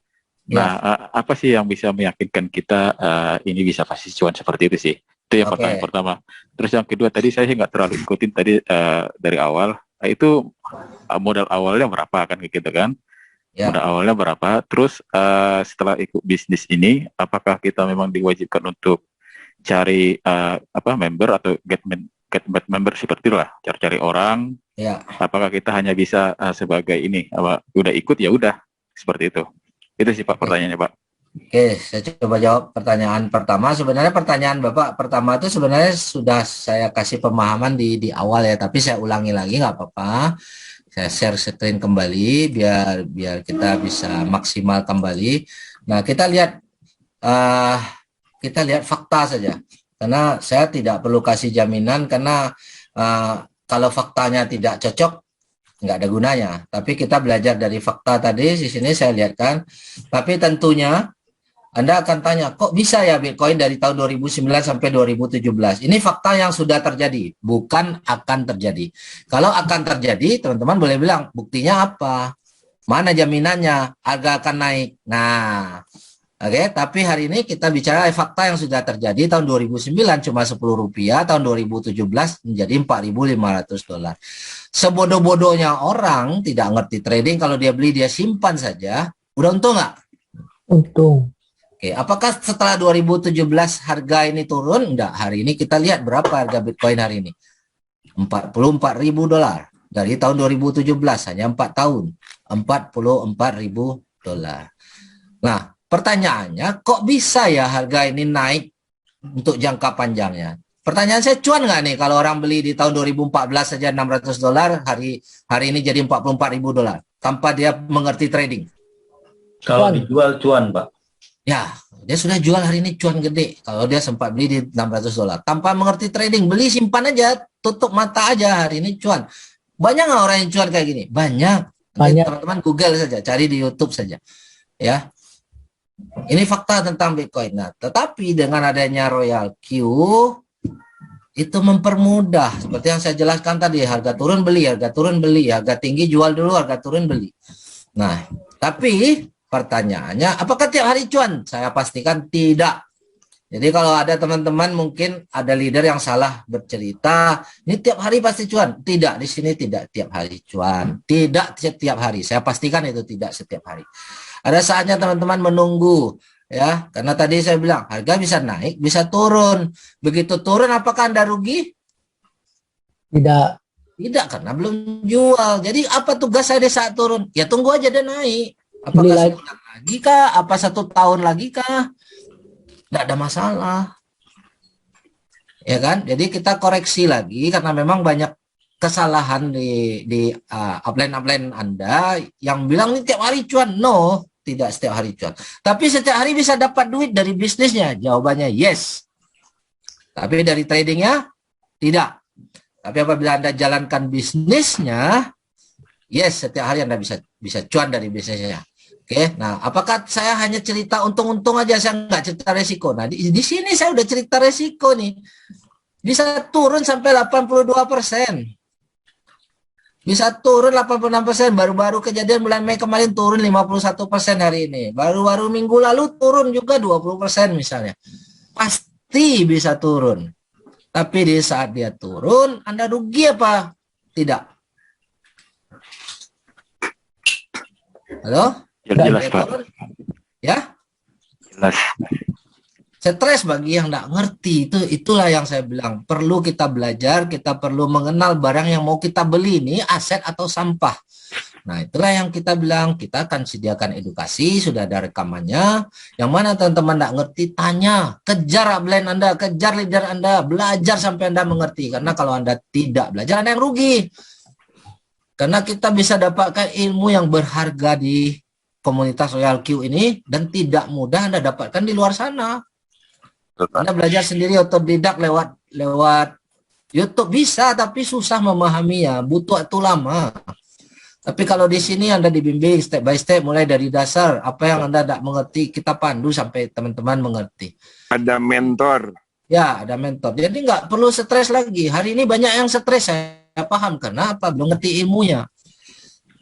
Nah, apa sih yang bisa meyakinkan kita ini bisa pasti cuan seperti itu sih? Itu yang pertanyaan pertama. Terus yang kedua, tadi saya nggak terlalu ikutin tadi dari awal. Itu modal awalnya berapa kan gitu kan? Ya. Modal awalnya berapa? Terus setelah ikut bisnis ini, apakah kita memang diwajibkan untuk cari member atau get member seperti itulah, cari orang. Ya. Apakah kita hanya bisa sebagai ini udah ikut ya udah, seperti itu. Itu sih Pak pertanyaannya Pak. Oke, saya coba jawab pertanyaan pertama. Sebenarnya pertanyaan Bapak pertama itu sebenarnya sudah saya kasih pemahaman di awal ya, tapi saya ulangi lagi nggak apa-apa. Saya share screen kembali biar kita bisa maksimal kembali. Nah, kita lihat fakta saja, karena saya tidak perlu kasih jaminan, karena kalau faktanya tidak cocok nggak ada gunanya. Tapi kita belajar dari fakta tadi. Di sini saya lihatkan. Tapi tentunya Anda akan tanya, kok bisa ya Bitcoin dari tahun 2009 sampai 2017? Ini fakta yang sudah terjadi, bukan akan terjadi. Kalau akan terjadi, teman-teman boleh bilang, buktinya apa? Mana jaminannya? Harga akan naik. Nah, tapi hari ini kita bicara fakta yang sudah terjadi. Tahun 2009 cuma Rp10, tahun 2017 menjadi $4.500. Sebodoh-bodohnya orang tidak ngerti trading, kalau dia beli dia simpan saja, udah untung nggak? Untung. Oke, apakah setelah 2017 harga ini turun? Enggak, hari ini kita lihat berapa harga Bitcoin hari ini. $44.000 dari tahun 2017, hanya 4 tahun. $44.000. Nah, pertanyaannya, kok bisa ya harga ini naik untuk jangka panjangnya? Pertanyaan saya, cuan nggak nih kalau orang beli di tahun 2014 saja $600, hari ini jadi $44.000 tanpa dia mengerti trading? Kalau dijual cuan, Pak. Ya, dia sudah jual hari ini cuan gede. Kalau dia sempat beli di $600 tanpa mengerti trading, beli simpan aja, tutup mata aja, hari ini cuan. Banyak nggak orang yang cuan kayak gini? Banyak. Teman-teman Google saja, cari di YouTube saja. Ya, ini fakta tentang Bitcoin. Nah, tetapi dengan adanya Royal Q itu mempermudah, seperti yang saya jelaskan tadi, harga turun beli, harga turun beli, harga tinggi jual dulu, harga turun beli. Nah, tapi pertanyaannya, apakah tiap hari cuan? Saya pastikan tidak. Jadi kalau ada teman-teman mungkin ada leader yang salah bercerita, ini tiap hari pasti cuan. Tidak, di sini tidak tiap hari cuan. Tidak setiap hari. Saya pastikan itu tidak setiap hari. Ada saatnya teman-teman menunggu, ya, karena tadi saya bilang harga bisa naik, bisa turun. Begitu turun, apakah Anda rugi? Tidak. Tidak, karena belum jual. Jadi apa tugas saya di saat turun? Ya tunggu aja dia naik. Apakah sebulan lagi kah? Apa 1 tahun lagi kah? Tidak ada masalah. Ya kan? Jadi kita koreksi lagi karena memang banyak kesalahan di upline Anda yang bilang ini tiap hari cuan. No, tidak setiap hari cuan. Tapi setiap hari bisa dapat duit dari bisnisnya. Jawabannya yes. Tapi dari tradingnya tidak. Tapi apabila Anda jalankan bisnisnya, yes, setiap hari Anda bisa cuan dari bisnisnya. Oke, nah apakah saya hanya cerita untung-untung aja, saya nggak cerita resiko? Nah di sini saya udah cerita resiko nih, bisa turun sampai 82%, bisa turun 86%. Baru-baru kejadian bulan Mei kemarin turun 51% hari ini, baru-baru minggu lalu turun juga 20% misalnya, pasti bisa turun. Tapi di saat dia turun, Anda rugi apa tidak? Halo? Jelas, Pak. Ya? Jelas. Stres bagi yang nggak ngerti, itulah yang saya bilang. Perlu kita belajar, kita perlu mengenal barang yang mau kita beli ini aset atau sampah. Nah, itulah yang kita bilang, kita akan sediakan edukasi, sudah ada rekamannya. Yang mana teman-teman nggak ngerti, tanya, kejar upline Anda, kejar leader Anda, belajar sampai Anda mengerti. Karena kalau Anda tidak belajar, Anda yang rugi. Karena kita bisa dapatkan ilmu yang berharga di komunitas Royal Q ini dan tidak mudah Anda dapatkan di luar sana. Anda belajar sendiri otodidak lewat YouTube bisa, tapi susah memahaminya, butuh waktu lama. Tapi kalau di sini Anda dibimbing step by step, mulai dari dasar, apa yang Anda tidak mengerti, kita pandu sampai teman-teman mengerti. Ada mentor. Ya, ada mentor. Jadi nggak perlu stres lagi. Hari ini banyak yang stres, saya paham. Karena apa? Belum ngerti ilmunya.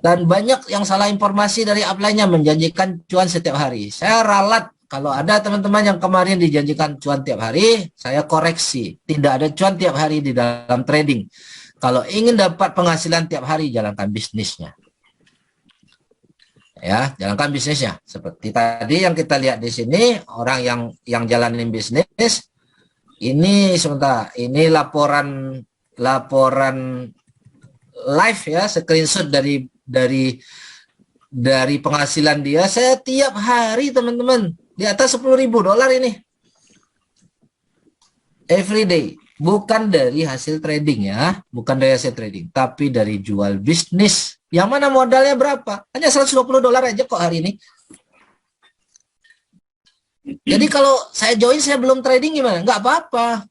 Dan banyak yang salah informasi dari upline-nya, menjanjikan cuan setiap hari. Saya ralat, kalau ada teman-teman yang kemarin dijanjikan cuan tiap hari, saya koreksi. Tidak ada cuan tiap hari di dalam trading. Kalau ingin dapat penghasilan tiap hari, jalankan bisnisnya. Ya, jalankan bisnisnya. Seperti tadi yang kita lihat di sini, orang yang jalanin bisnis, ini sebentar, ini laporan live ya, screenshot dari penghasilan dia. Saya tiap hari teman-teman di atas $10.000 ini, every day. Bukan dari hasil trading ya, bukan dari hasil trading, tapi dari jual bisnis. Yang mana modalnya berapa? Hanya $120 aja kok hari ini. Jadi kalau saya join, saya belum trading gimana? Nggak apa-apa.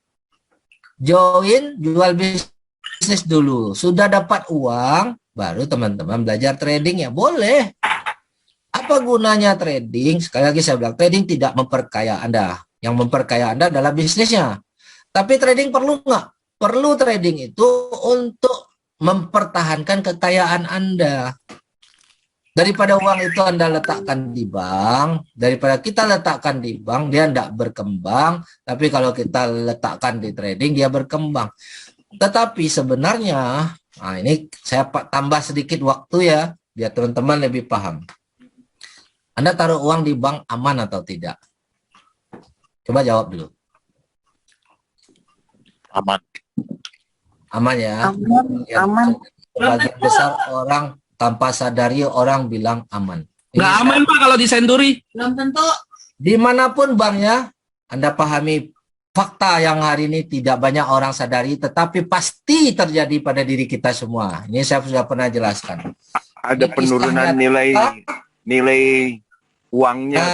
Join, jual bisnis dulu. Sudah dapat uang, baru teman-teman belajar trading ya, boleh. Apa gunanya trading? Sekali lagi saya bilang, trading tidak memperkaya Anda. Yang memperkaya Anda adalah bisnisnya. Tapi trading perlu nggak? Perlu trading itu untuk mempertahankan kekayaan Anda. Daripada uang itu Anda letakkan di bank, daripada kita letakkan di bank, dia tidak berkembang. Tapi kalau kita letakkan di trading, dia berkembang. Tetapi sebenarnya, nah ini saya tambah sedikit waktu ya, biar teman-teman lebih paham. Anda taruh uang di bank aman atau tidak? Coba jawab dulu. Aman. Aman ya? Aman. Sebagian besar orang tanpa sadari orang bilang aman. Nggak aman Pak kalau di Century. Belum tentu. Dimanapun banknya, Anda pahami fakta yang hari ini tidak banyak orang sadari, tetapi pasti terjadi pada diri kita semua. Ini saya sudah pernah jelaskan. Ada penurunan nilai uangnya.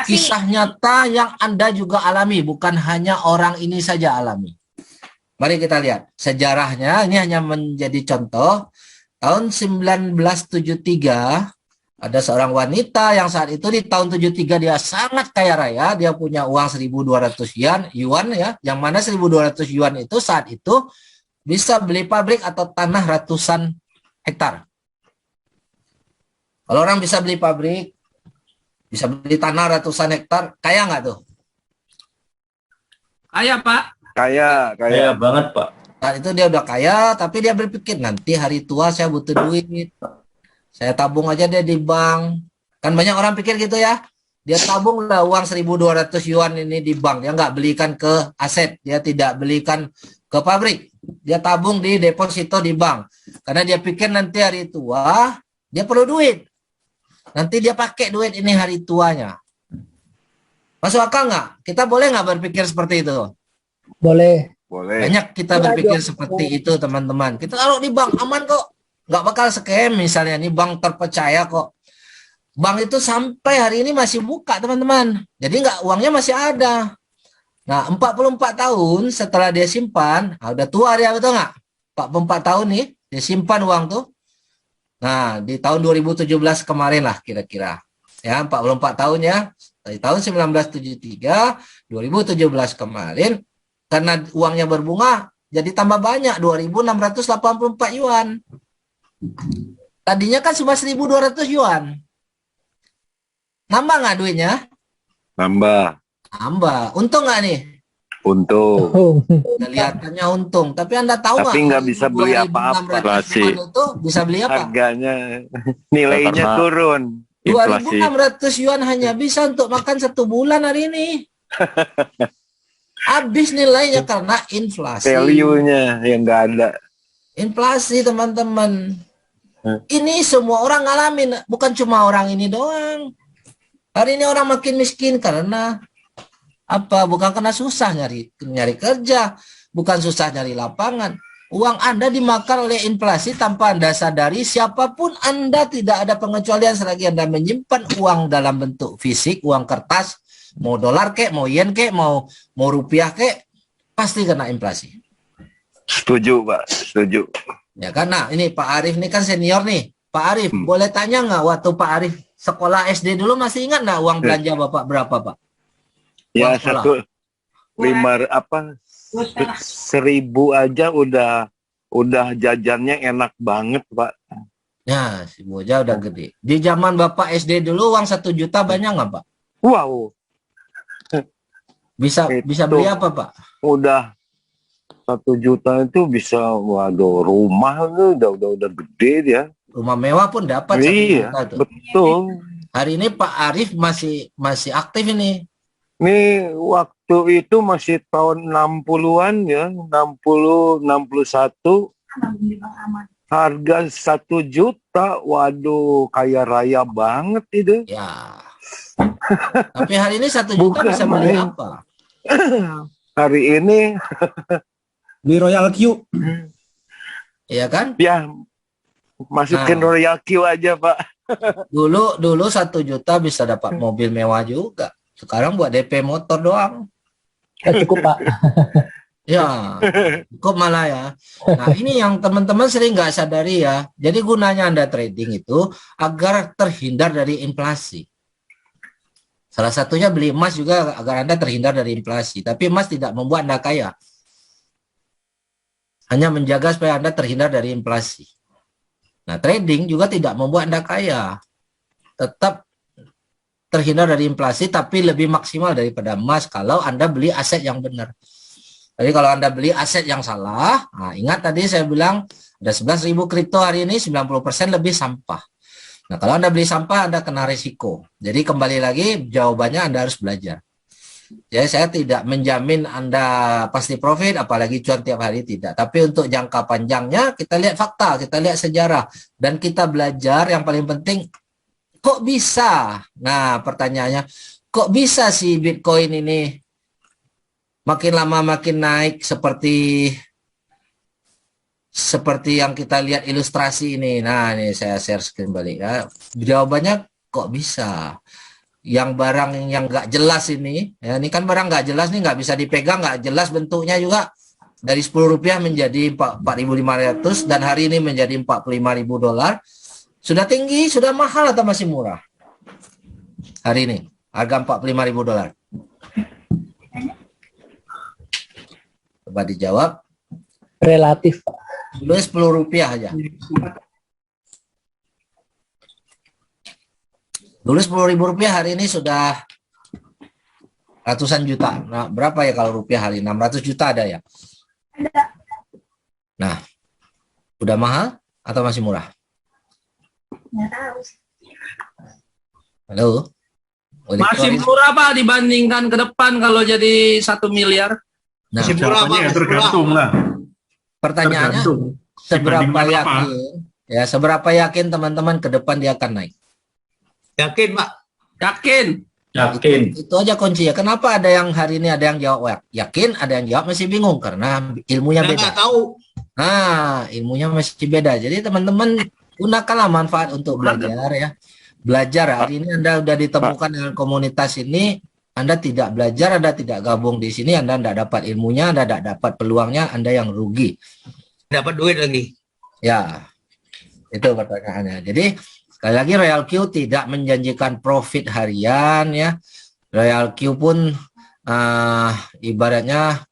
Kisah nyata yang Anda juga alami, bukan hanya orang ini saja alami. Mari kita lihat sejarahnya. Ini hanya menjadi contoh. Tahun 1973 ada seorang wanita yang saat itu di tahun 73 dia sangat kaya raya. Dia punya uang 1.200 yuan ya. Yang mana 1.200 yuan itu saat itu bisa beli pabrik atau tanah ratusan hektar. Kalau orang bisa beli pabrik, bisa beli tanah ratusan hektar, kaya nggak tuh? Kaya Pak. Kaya banget Pak. Saat itu dia udah kaya, tapi dia berpikir nanti hari tua saya butuh duit, saya tabung aja deh di bank. Kan banyak orang pikir gitu ya. Dia tabung lah uang 1.200 yuan ini di bank. Dia nggak belikan ke aset, dia tidak belikan ke pabrik. Dia tabung di deposito di bank. Karena dia pikir nanti hari tua dia perlu duit. Nanti dia pakai duit ini hari tuanya. Masuk akal nggak? Kita boleh nggak berpikir seperti itu? Boleh. Boleh. Banyak kita berpikir seperti itu teman-teman. Kita taruh di bank aman kok, nggak bakal scam misalnya. Ini bank terpercaya kok. Bank itu sampai hari ini masih buka teman-teman. Jadi uangnya masih ada. Nah 44 tahun setelah dia simpan, udah tua dia betul nggak? 44 tahun nih dia simpan uang tuh. Nah di tahun 2017 kemarin lah kira-kira. Ya, 44 tahun ya. Dari tahun 1973, 2017 kemarin, karena uangnya berbunga, jadi tambah banyak, 2.684 yuan. Tadinya kan cuma 1.200 yuan. Nambah nggak duitnya? Nambah. Nambah. Untung nggak nih? Untung. Kelihatannya untung. Tapi Anda tahu nggak? Tapi nggak bisa beli apa-apa. Itu bisa beli apa? Harganya, nilainya turun. 2.600 yuan hanya bisa untuk makan 1 bulan hari ini. Habis nilainya karena inflasi. Value-nya yang nggak ada. Inflasi, teman-teman. Ini semua orang ngalamin, bukan cuma orang ini doang. Hari ini orang makin miskin karena apa? Bukan karena susah nyari kerja, bukan susah nyari lapangan. Uang Anda dimakan oleh inflasi tanpa Anda sadari. Siapapun Anda, tidak ada pengecualian selagi Anda menyimpan uang dalam bentuk fisik, uang kertas, mau dolar kek, mau yen kek, mau rupiah kek, pasti kena inflasi. Setuju, Pak. Setuju. Ya kan, nah ini Pak Arif ini kan senior nih. Pak Arif, boleh tanya nggak waktu Pak Arif sekolah SD dulu masih ingat nggak uang belanja Bapak berapa, Pak? Ya, 1.000 aja udah jajannya enak banget, Pak. Ya, si bocah udah gede. Di zaman Bapak SD dulu uang 1 juta banyak nggak, Pak? Wow. Bisa beli apa, Pak? Udah 1 juta itu bisa, waduh, rumah tuh udah gede dia. Rumah mewah pun dapat 1 Iya, juta tuh. betul. Hari ini Pak Arif masih aktif ini. Nih waktu itu masih tahun 60-an ya, 60, 61. Harga 1 juta, waduh, kaya raya banget itu. Ya. Tapi hari ini 1 juta bisa beli apa? Hari ini di Royal Q. Iya kan? Ya, masukin Royal Q aja, Pak. Dulu 1 juta bisa dapat mobil mewah juga. Sekarang buat DP motor doang. Cukup, Pak. Ya, cukup malah ya. Nah, ini yang teman-teman sering nggak sadari ya. Jadi gunanya Anda trading itu agar terhindar dari inflasi. Salah satunya beli emas juga agar Anda terhindar dari inflasi. Tapi emas tidak membuat Anda kaya. Hanya menjaga supaya Anda terhindar dari inflasi. Nah, trading juga tidak membuat Anda kaya. Tetap terhindar dari inflasi, tapi lebih maksimal daripada emas kalau Anda beli aset yang benar. Jadi kalau Anda beli aset yang salah, nah ingat tadi saya bilang ada 11.000 kripto hari ini, 90% lebih sampah. Nah, kalau Anda beli sampah, Anda kena risiko. Jadi kembali lagi jawabannya Anda harus belajar. Jadi saya tidak menjamin Anda pasti profit, apalagi cuan tiap hari, tidak. Tapi untuk jangka panjangnya kita lihat fakta, kita lihat sejarah, dan kita belajar. Yang paling penting, kok bisa? Nah, pertanyaannya, kok bisa sih Bitcoin ini makin lama makin naik seperti yang kita lihat ilustrasi ini. Nah, ini saya share screen balik ya. Jawabannya kok bisa? Yang barang yang nggak jelas ini, ya ini kan barang nggak jelas nih, nggak bisa dipegang, nggak jelas bentuknya juga. Dari 10 rupiah menjadi 4.500 dan hari ini menjadi 45.000 dolar. Sudah tinggi, sudah mahal atau masih murah? Hari ini, harga 45.000 dolar. Coba dijawab. Relatif, Pak. Dulu 10 rupiah aja. Dulu 10.000 rupiah, hari ini sudah ratusan juta. Nah, berapa ya kalau rupiah hari? 600 juta ada ya? Nah, udah mahal atau masih murah? Halo? Masih murah, Pak, dibandingkan ke depan kalau jadi 1 miliar. Nah, masih murah, Pak, tergantung lah. Pertanyaannya, seberapa yakin? Ya, seberapa yakin teman-teman ke depan dia akan naik? Yakin, Pak. Yakin. Yakin. Itu aja kunci ya. Kenapa ada yang hari ini ada yang jawab yakin, ada yang jawab masih bingung karena ilmunya beda. Nggak tahu. Nah, ilmunya masih beda. Jadi teman-teman gunakanlah manfaat untuk belajar ya. Belajar hari ini Anda sudah ditemukan dengan komunitas ini. Anda tidak belajar, Anda tidak gabung di sini, Anda tidak dapat ilmunya, Anda tidak dapat peluangnya, Anda yang rugi. Dapat duit lagi. Ya, itu pertanyaannya. Jadi Sekali lagi Royal Q tidak menjanjikan profit harian ya. Royal Q pun ibaratnya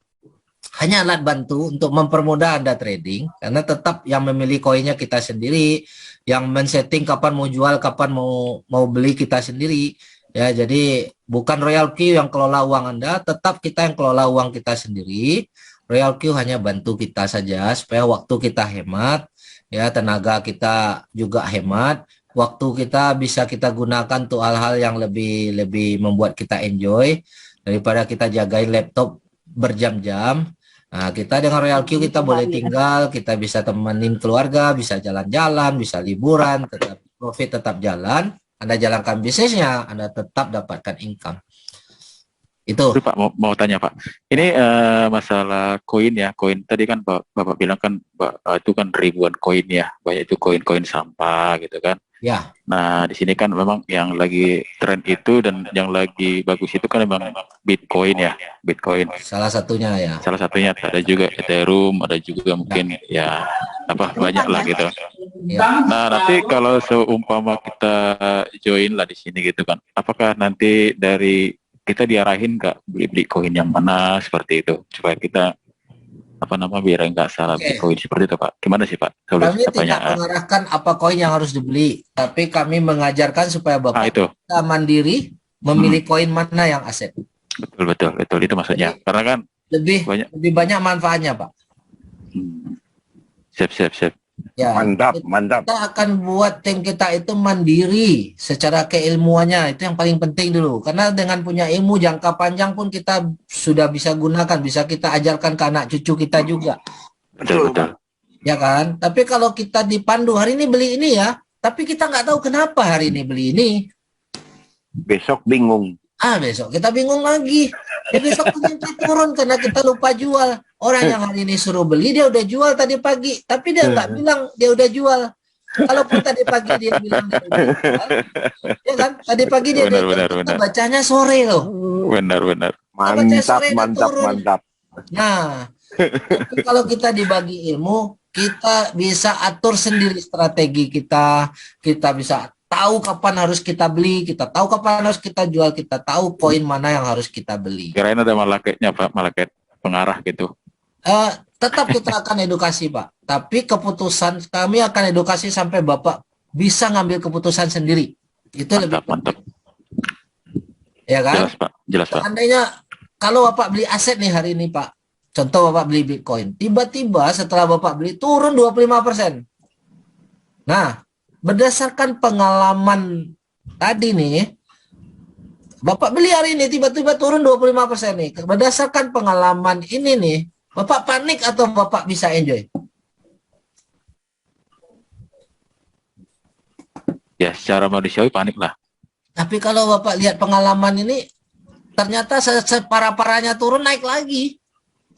hanya alat bantu untuk mempermudah Anda trading, karena tetap yang memilih koinnya kita sendiri, yang men-setting kapan mau jual, kapan mau beli kita sendiri. Ya, jadi bukan Royal Q yang kelola uang Anda, tetap kita yang kelola uang kita sendiri. Royal Q hanya bantu kita saja supaya waktu kita hemat, ya, tenaga kita juga hemat, waktu kita bisa kita gunakan untuk hal-hal yang lebih membuat kita enjoy daripada kita jagain laptop berjam-jam. Nah, kita dengan Royal Q kita boleh tinggal, kita bisa temenin keluarga, bisa jalan-jalan, bisa liburan, tetap profit tetap jalan. Anda jalankan bisnisnya, Anda tetap dapatkan income. Itu. Pak, mau tanya Pak. Ini masalah koin ya, koin tadi kan Bapak bilang kan itu kan ribuan koin ya, banyak itu koin-koin sampah gitu kan. Ya. Nah, di sini kan memang yang lagi tren itu dan yang lagi bagus itu kan memang Bitcoin ya, Bitcoin. Salah satunya ya. Salah satunya ada juga Ethereum, ada juga mungkin ya apa banyak lah gitu. Ya. Nah, nanti kalau seumpama kita join lah di sini gitu kan, apakah nanti dari kita diarahin nggak beli koin yang mana seperti itu supaya kita biar nggak salah beli koin seperti itu Pak? Gimana sih Pak? Kami tidak mengarahkan apa koin yang harus dibeli, tapi kami mengajarkan supaya Bapak bisa mandiri memilih koin mana yang aset. Betul itu maksudnya. Jadi, karena kan lebih banyak manfaatnya Pak. Siap. Ya, mantap. Kita akan buat tim kita itu mandiri secara keilmuannya, itu yang paling penting dulu. Karena dengan punya ilmu jangka panjang pun kita sudah bisa gunakan, bisa kita ajarkan ke anak cucu kita juga. Betul. Ya kan? Tapi kalau kita dipandu hari ini beli ini ya, tapi kita nggak tahu kenapa hari ini beli ini. Besok bingung. Besok kita bingung lagi. Besok kita turun karena kita lupa jual. Orang yang hari ini suruh beli dia udah jual tadi pagi, tapi dia nggak bilang dia udah jual. Kalaupun tadi pagi dia bilang dia udah jual, ya kan? Tadi pagi dia udah bacanya sore loh. Benar. Mantap. Nah, tapi kalau kita dibagi ilmu, kita bisa atur sendiri strategi kita. Kita bisa tahu kapan harus kita beli, kita tahu kapan harus kita jual, kita tahu koin mana yang harus kita beli. Kirain ada malaketnya Pak, malaket pengarah gitu. Tetap kita akan edukasi Pak, tapi keputusan kami akan edukasi sampai Bapak bisa ngambil keputusan sendiri. Itu mantap. Ya kan? Jelas Pak. Seandainya kalau Bapak beli aset nih hari ini Pak, contoh Bapak beli Bitcoin, tiba-tiba setelah Bapak beli turun 25%. Nah, berdasarkan pengalaman tadi nih, Bapak beli hari ini tiba-tiba turun 25% nih. Berdasarkan pengalaman ini nih, Bapak panik atau Bapak bisa enjoy? Ya, secara manusiawi panik lah. Tapi kalau Bapak lihat pengalaman ini, ternyata separah-parahnya turun naik lagi.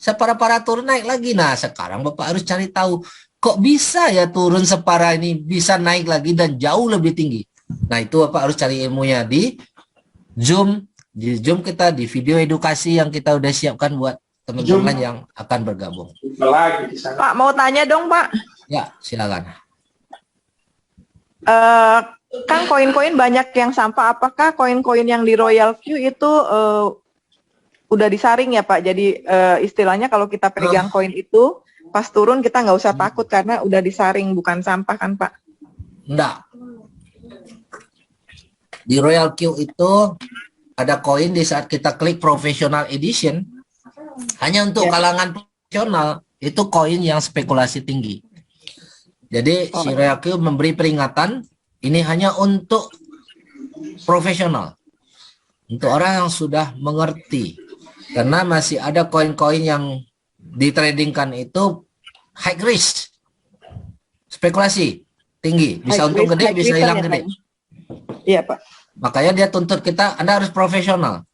Separah-parah turun naik lagi. Nah, sekarang Bapak harus cari tahu, kok bisa ya turun separah ini bisa naik lagi dan jauh lebih tinggi. Nah, itu Bapak harus cari ilmunya di Zoom. Di Zoom kita, di video edukasi yang kita udah siapkan buat teman-teman yang akan bergabung. Pak, mau tanya dong Pak. Ya, silakan. Kan koin-koin banyak yang sampah. Apakah koin-koin yang di Royal Q itu udah disaring ya Pak? Jadi istilahnya kalau kita pegang koin itu, pas turun kita nggak usah takut karena udah disaring, bukan sampah kan Pak? Enggak. Di Royal Q itu ada koin di saat kita klik Professional Edition, hanya untuk kalangan profesional, itu koin yang spekulasi tinggi. Jadi si Royal Q memberi peringatan, ini hanya untuk profesional, untuk orang yang sudah mengerti, karena masih ada koin-koin yang ditradingkan itu high risk, spekulasi tinggi, bisa untung gede, bisa hilang gede. Iya Pak. Makanya dia tuntut kita, Anda harus profesional.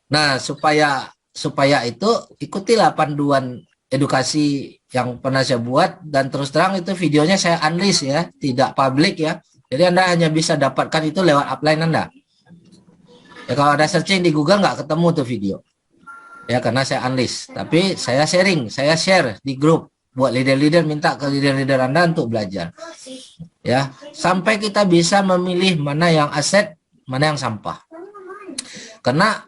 Nah, supaya itu ikutilah panduan edukasi yang pernah saya buat, dan terus terang itu videonya saya unlist ya, tidak publik ya. Jadi Anda hanya bisa dapatkan itu lewat upline Anda. Ya, kalau ada searching di Google nggak ketemu tuh video. Ya, karena saya unlist. Tapi saya sharing, saya share di grup. buat leader-leader, minta ke leader-leader Anda untuk belajar. Ya, sampai kita bisa memilih mana yang aset, mana yang sampah. Karena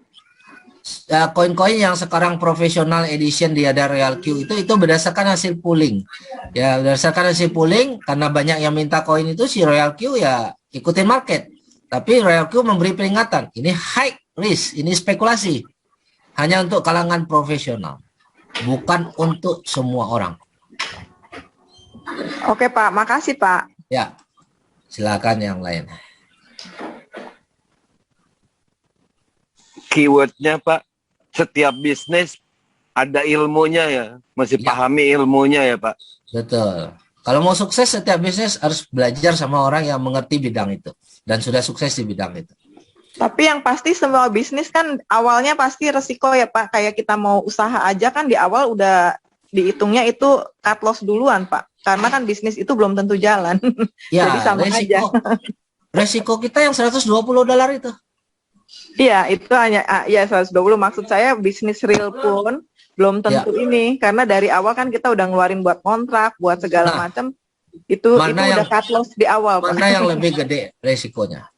koin-koin yang sekarang profesional edition di ada Royal Q itu berdasarkan hasil pooling. Ya, berdasarkan hasil pooling, karena banyak yang minta koin itu, si Royal Q ya ikutin market. Tapi Royal Q memberi peringatan, ini high risk, ini spekulasi. Hanya untuk kalangan profesional, bukan untuk semua orang. Oke Pak, makasih Pak. Ya, silakan yang lain. Keywordnya Pak, setiap bisnis ada ilmunya ya, mesti pahami ilmunya ya Pak. Betul. Kalau mau sukses, setiap bisnis harus belajar sama orang yang mengerti bidang itu dan sudah sukses di bidang itu. Tapi yang pasti semua bisnis kan awalnya pasti resiko ya Pak. Kayak kita mau usaha aja kan di awal udah dihitungnya itu cut loss duluan Pak. Karena kan bisnis itu belum tentu jalan. Ya, jadi sama aja. Resiko kita yang $120 itu. Iya, itu hanya ya 120. Maksud saya bisnis real pun belum tentu ini. Karena dari awal kan kita udah ngeluarin buat kontrak, buat segala macam. Itu udah cut loss di awal Pak. Mana yang lebih gede resikonya?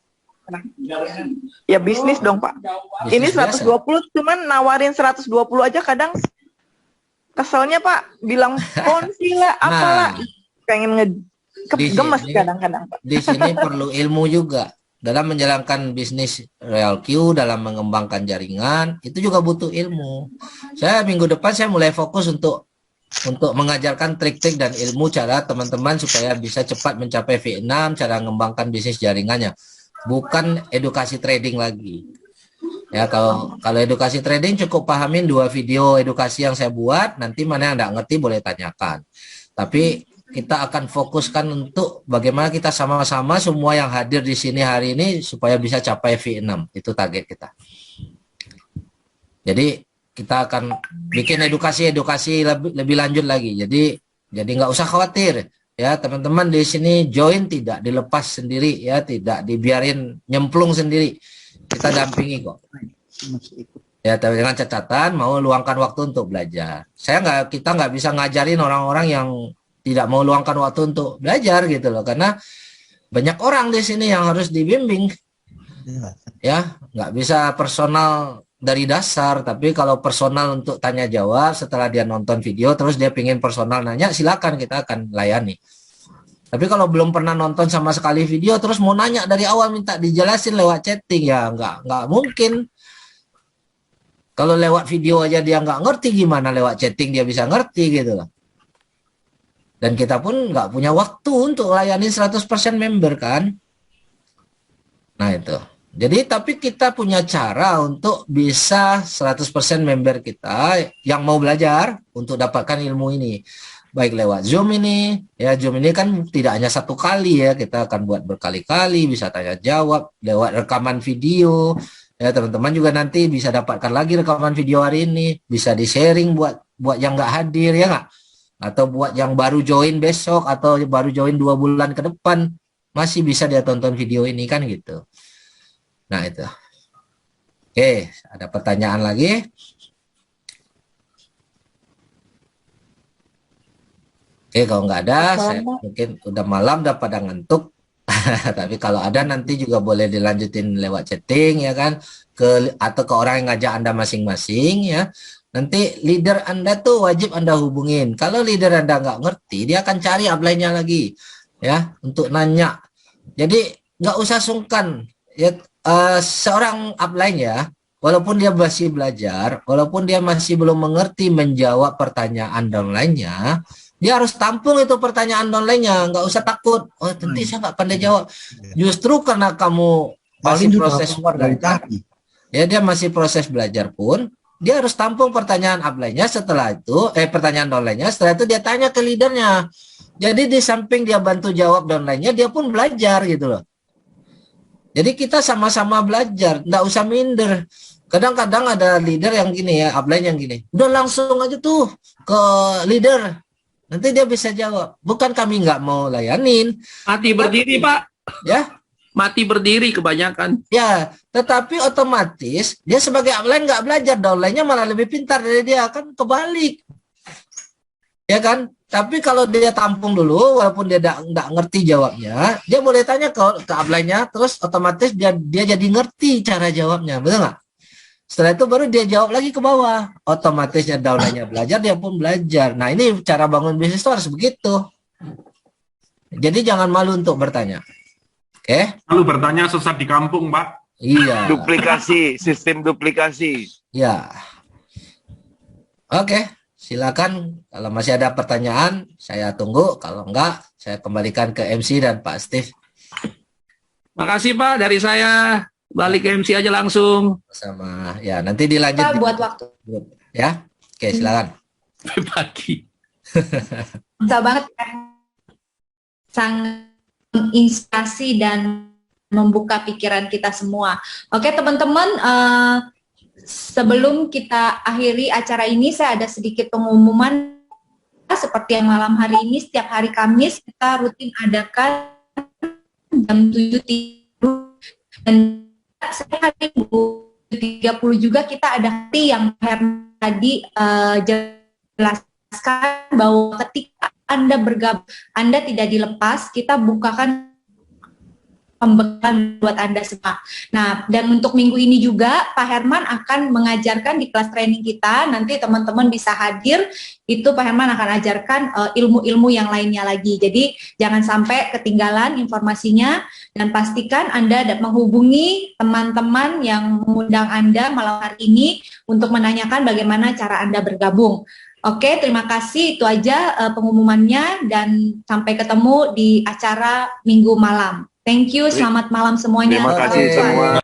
Ya bisnis dong Pak. Ini 120 cuman nawarin 120 aja kadang keselnya Pak. Bilang konsi lah apalah. Pengen gemes kadang-kadang Pak. Di sini perlu ilmu juga. Dalam menjalankan bisnis Royal Q, dalam mengembangkan jaringan, itu juga butuh ilmu. Saya minggu depan saya mulai fokus untuk mengajarkan trik-trik dan ilmu cara teman-teman supaya bisa cepat mencapai V6, cara mengembangkan bisnis jaringannya. Bukan edukasi trading lagi. Ya, kalau edukasi trading cukup pahamin 2 video edukasi yang saya buat, nanti mana yang nggak ngerti boleh tanyakan. Tapi kita akan fokuskan untuk bagaimana kita sama-sama semua yang hadir di sini hari ini supaya bisa capai V6. Itu target kita. Jadi kita akan bikin edukasi lebih lanjut lagi. Jadi nggak usah khawatir. Ya, teman-teman di sini join tidak dilepas sendiri ya, tidak dibiarin nyemplung sendiri. Kita dampingi kok. Ya, tapi dengan catatan mau luangkan waktu untuk belajar. Kita nggak bisa ngajarin orang-orang yang tidak mau luangkan waktu untuk belajar gitu loh, karena banyak orang di sini yang harus dibimbing. Ya, nggak bisa personal dari dasar, tapi kalau personal untuk tanya jawab setelah dia nonton video terus dia pingin personal nanya, silakan, kita akan layani. Tapi kalau belum pernah nonton sama sekali video terus mau nanya dari awal minta dijelasin lewat chatting, ya nggak mungkin. Kalau lewat video aja dia nggak ngerti, gimana lewat chatting dia bisa ngerti gitu loh. Dan kita pun nggak punya waktu untuk layani 100% member kan. Nah itu. Jadi tapi kita punya cara untuk bisa 100% member kita yang mau belajar untuk dapatkan ilmu ini. Baik lewat Zoom ini, ya Zoom ini kan tidak hanya 1 kali ya, kita akan buat berkali-kali, bisa tanya jawab, lewat rekaman video. Ya teman-teman juga nanti bisa dapatkan lagi rekaman video hari ini, bisa di-sharing buat yang nggak hadir ya nggak? Atau buat yang baru join besok atau baru join 2 bulan ke depan, masih bisa dia tonton video ini kan gitu. Nah itu. Oke, ada pertanyaan lagi? Oke, kalau nggak ada, saya mungkin udah malam, udah pada ngantuk. Tapi kalau ada nanti juga boleh dilanjutin lewat chatting ya kan, atau ke orang yang ngajak Anda masing-masing ya. Nanti leader Anda tuh wajib Anda hubungin. Kalau leader Anda nggak ngerti, dia akan cari upline-nya lagi ya untuk nanya. Jadi nggak usah sungkan ya. Seorang upline ya, walaupun dia masih belajar, walaupun dia masih belum mengerti menjawab pertanyaan downline-nya, dia harus tampung itu pertanyaan downline-nya, nggak usah takut. Oh, tentu saya nggak pandai jawab. Justru karena kamu masih proses belajar, ya dia masih proses belajar pun, dia harus tampung pertanyaan upline-nya. Setelah itu, pertanyaan downline-nya, setelah itu dia tanya ke leadernya. Jadi di samping dia bantu jawab downline-nya, dia pun belajar gitu loh. Jadi kita sama-sama belajar, nggak usah minder. Kadang-kadang ada leader yang gini ya, upline yang gini, udah langsung aja tuh ke leader, nanti dia bisa jawab. Bukan kami nggak mau layanin. Mati berdiri Pak. Ya, mati berdiri kebanyakan. Ya, tetapi otomatis dia sebagai upline nggak belajar, downline-nya malah lebih pintar dari dia, kan kebalik. Ya kan? Tapi kalau dia tampung dulu, walaupun dia nggak ngerti jawabnya, dia boleh tanya ke upline-nya, terus otomatis dia jadi ngerti cara jawabnya, betul nggak? Setelah itu baru dia jawab lagi ke bawah, otomatisnya downline-nya belajar, dia pun belajar. Nah ini cara bangun bisnis itu harus begitu. Jadi jangan malu untuk bertanya. Oke? Lalu bertanya sesat di kampung, Pak. Iya. Duplikasi, sistem duplikasi. Ya. Oke. Silakan kalau masih ada pertanyaan, saya tunggu. Kalau enggak, saya kembalikan ke MC dan Pak Steve. Makasih Pak, dari saya balik ke MC aja langsung. Sama, ya nanti dilanjut. Pak, buat waktu. Ya, oke silakan. Pagi. Bisa banget kan? Sangat menginspirasi dan membuka pikiran kita semua. Oke teman-teman, sebelum kita akhiri acara ini, saya ada sedikit pengumuman. Seperti yang malam hari ini, setiap hari Kamis kita rutin adakan jam 7.30 dan hari 30 juga kita ada yang tadi jelaskan bahwa ketika Anda bergabung, Anda tidak dilepas, kita bukakan pembekalan buat Anda semua. Nah, dan untuk minggu ini juga Pak Herman akan mengajarkan di kelas training kita, nanti teman-teman bisa hadir, itu Pak Herman akan ajarkan ilmu-ilmu yang lainnya lagi. Jadi jangan sampai ketinggalan informasinya dan pastikan Anda menghubungi teman-teman yang mengundang Anda malam hari ini untuk menanyakan bagaimana cara Anda bergabung. Oke, terima kasih. Itu aja pengumumannya dan sampai ketemu di acara Minggu malam. Thank you, selamat malam semuanya. Terima kasih semua.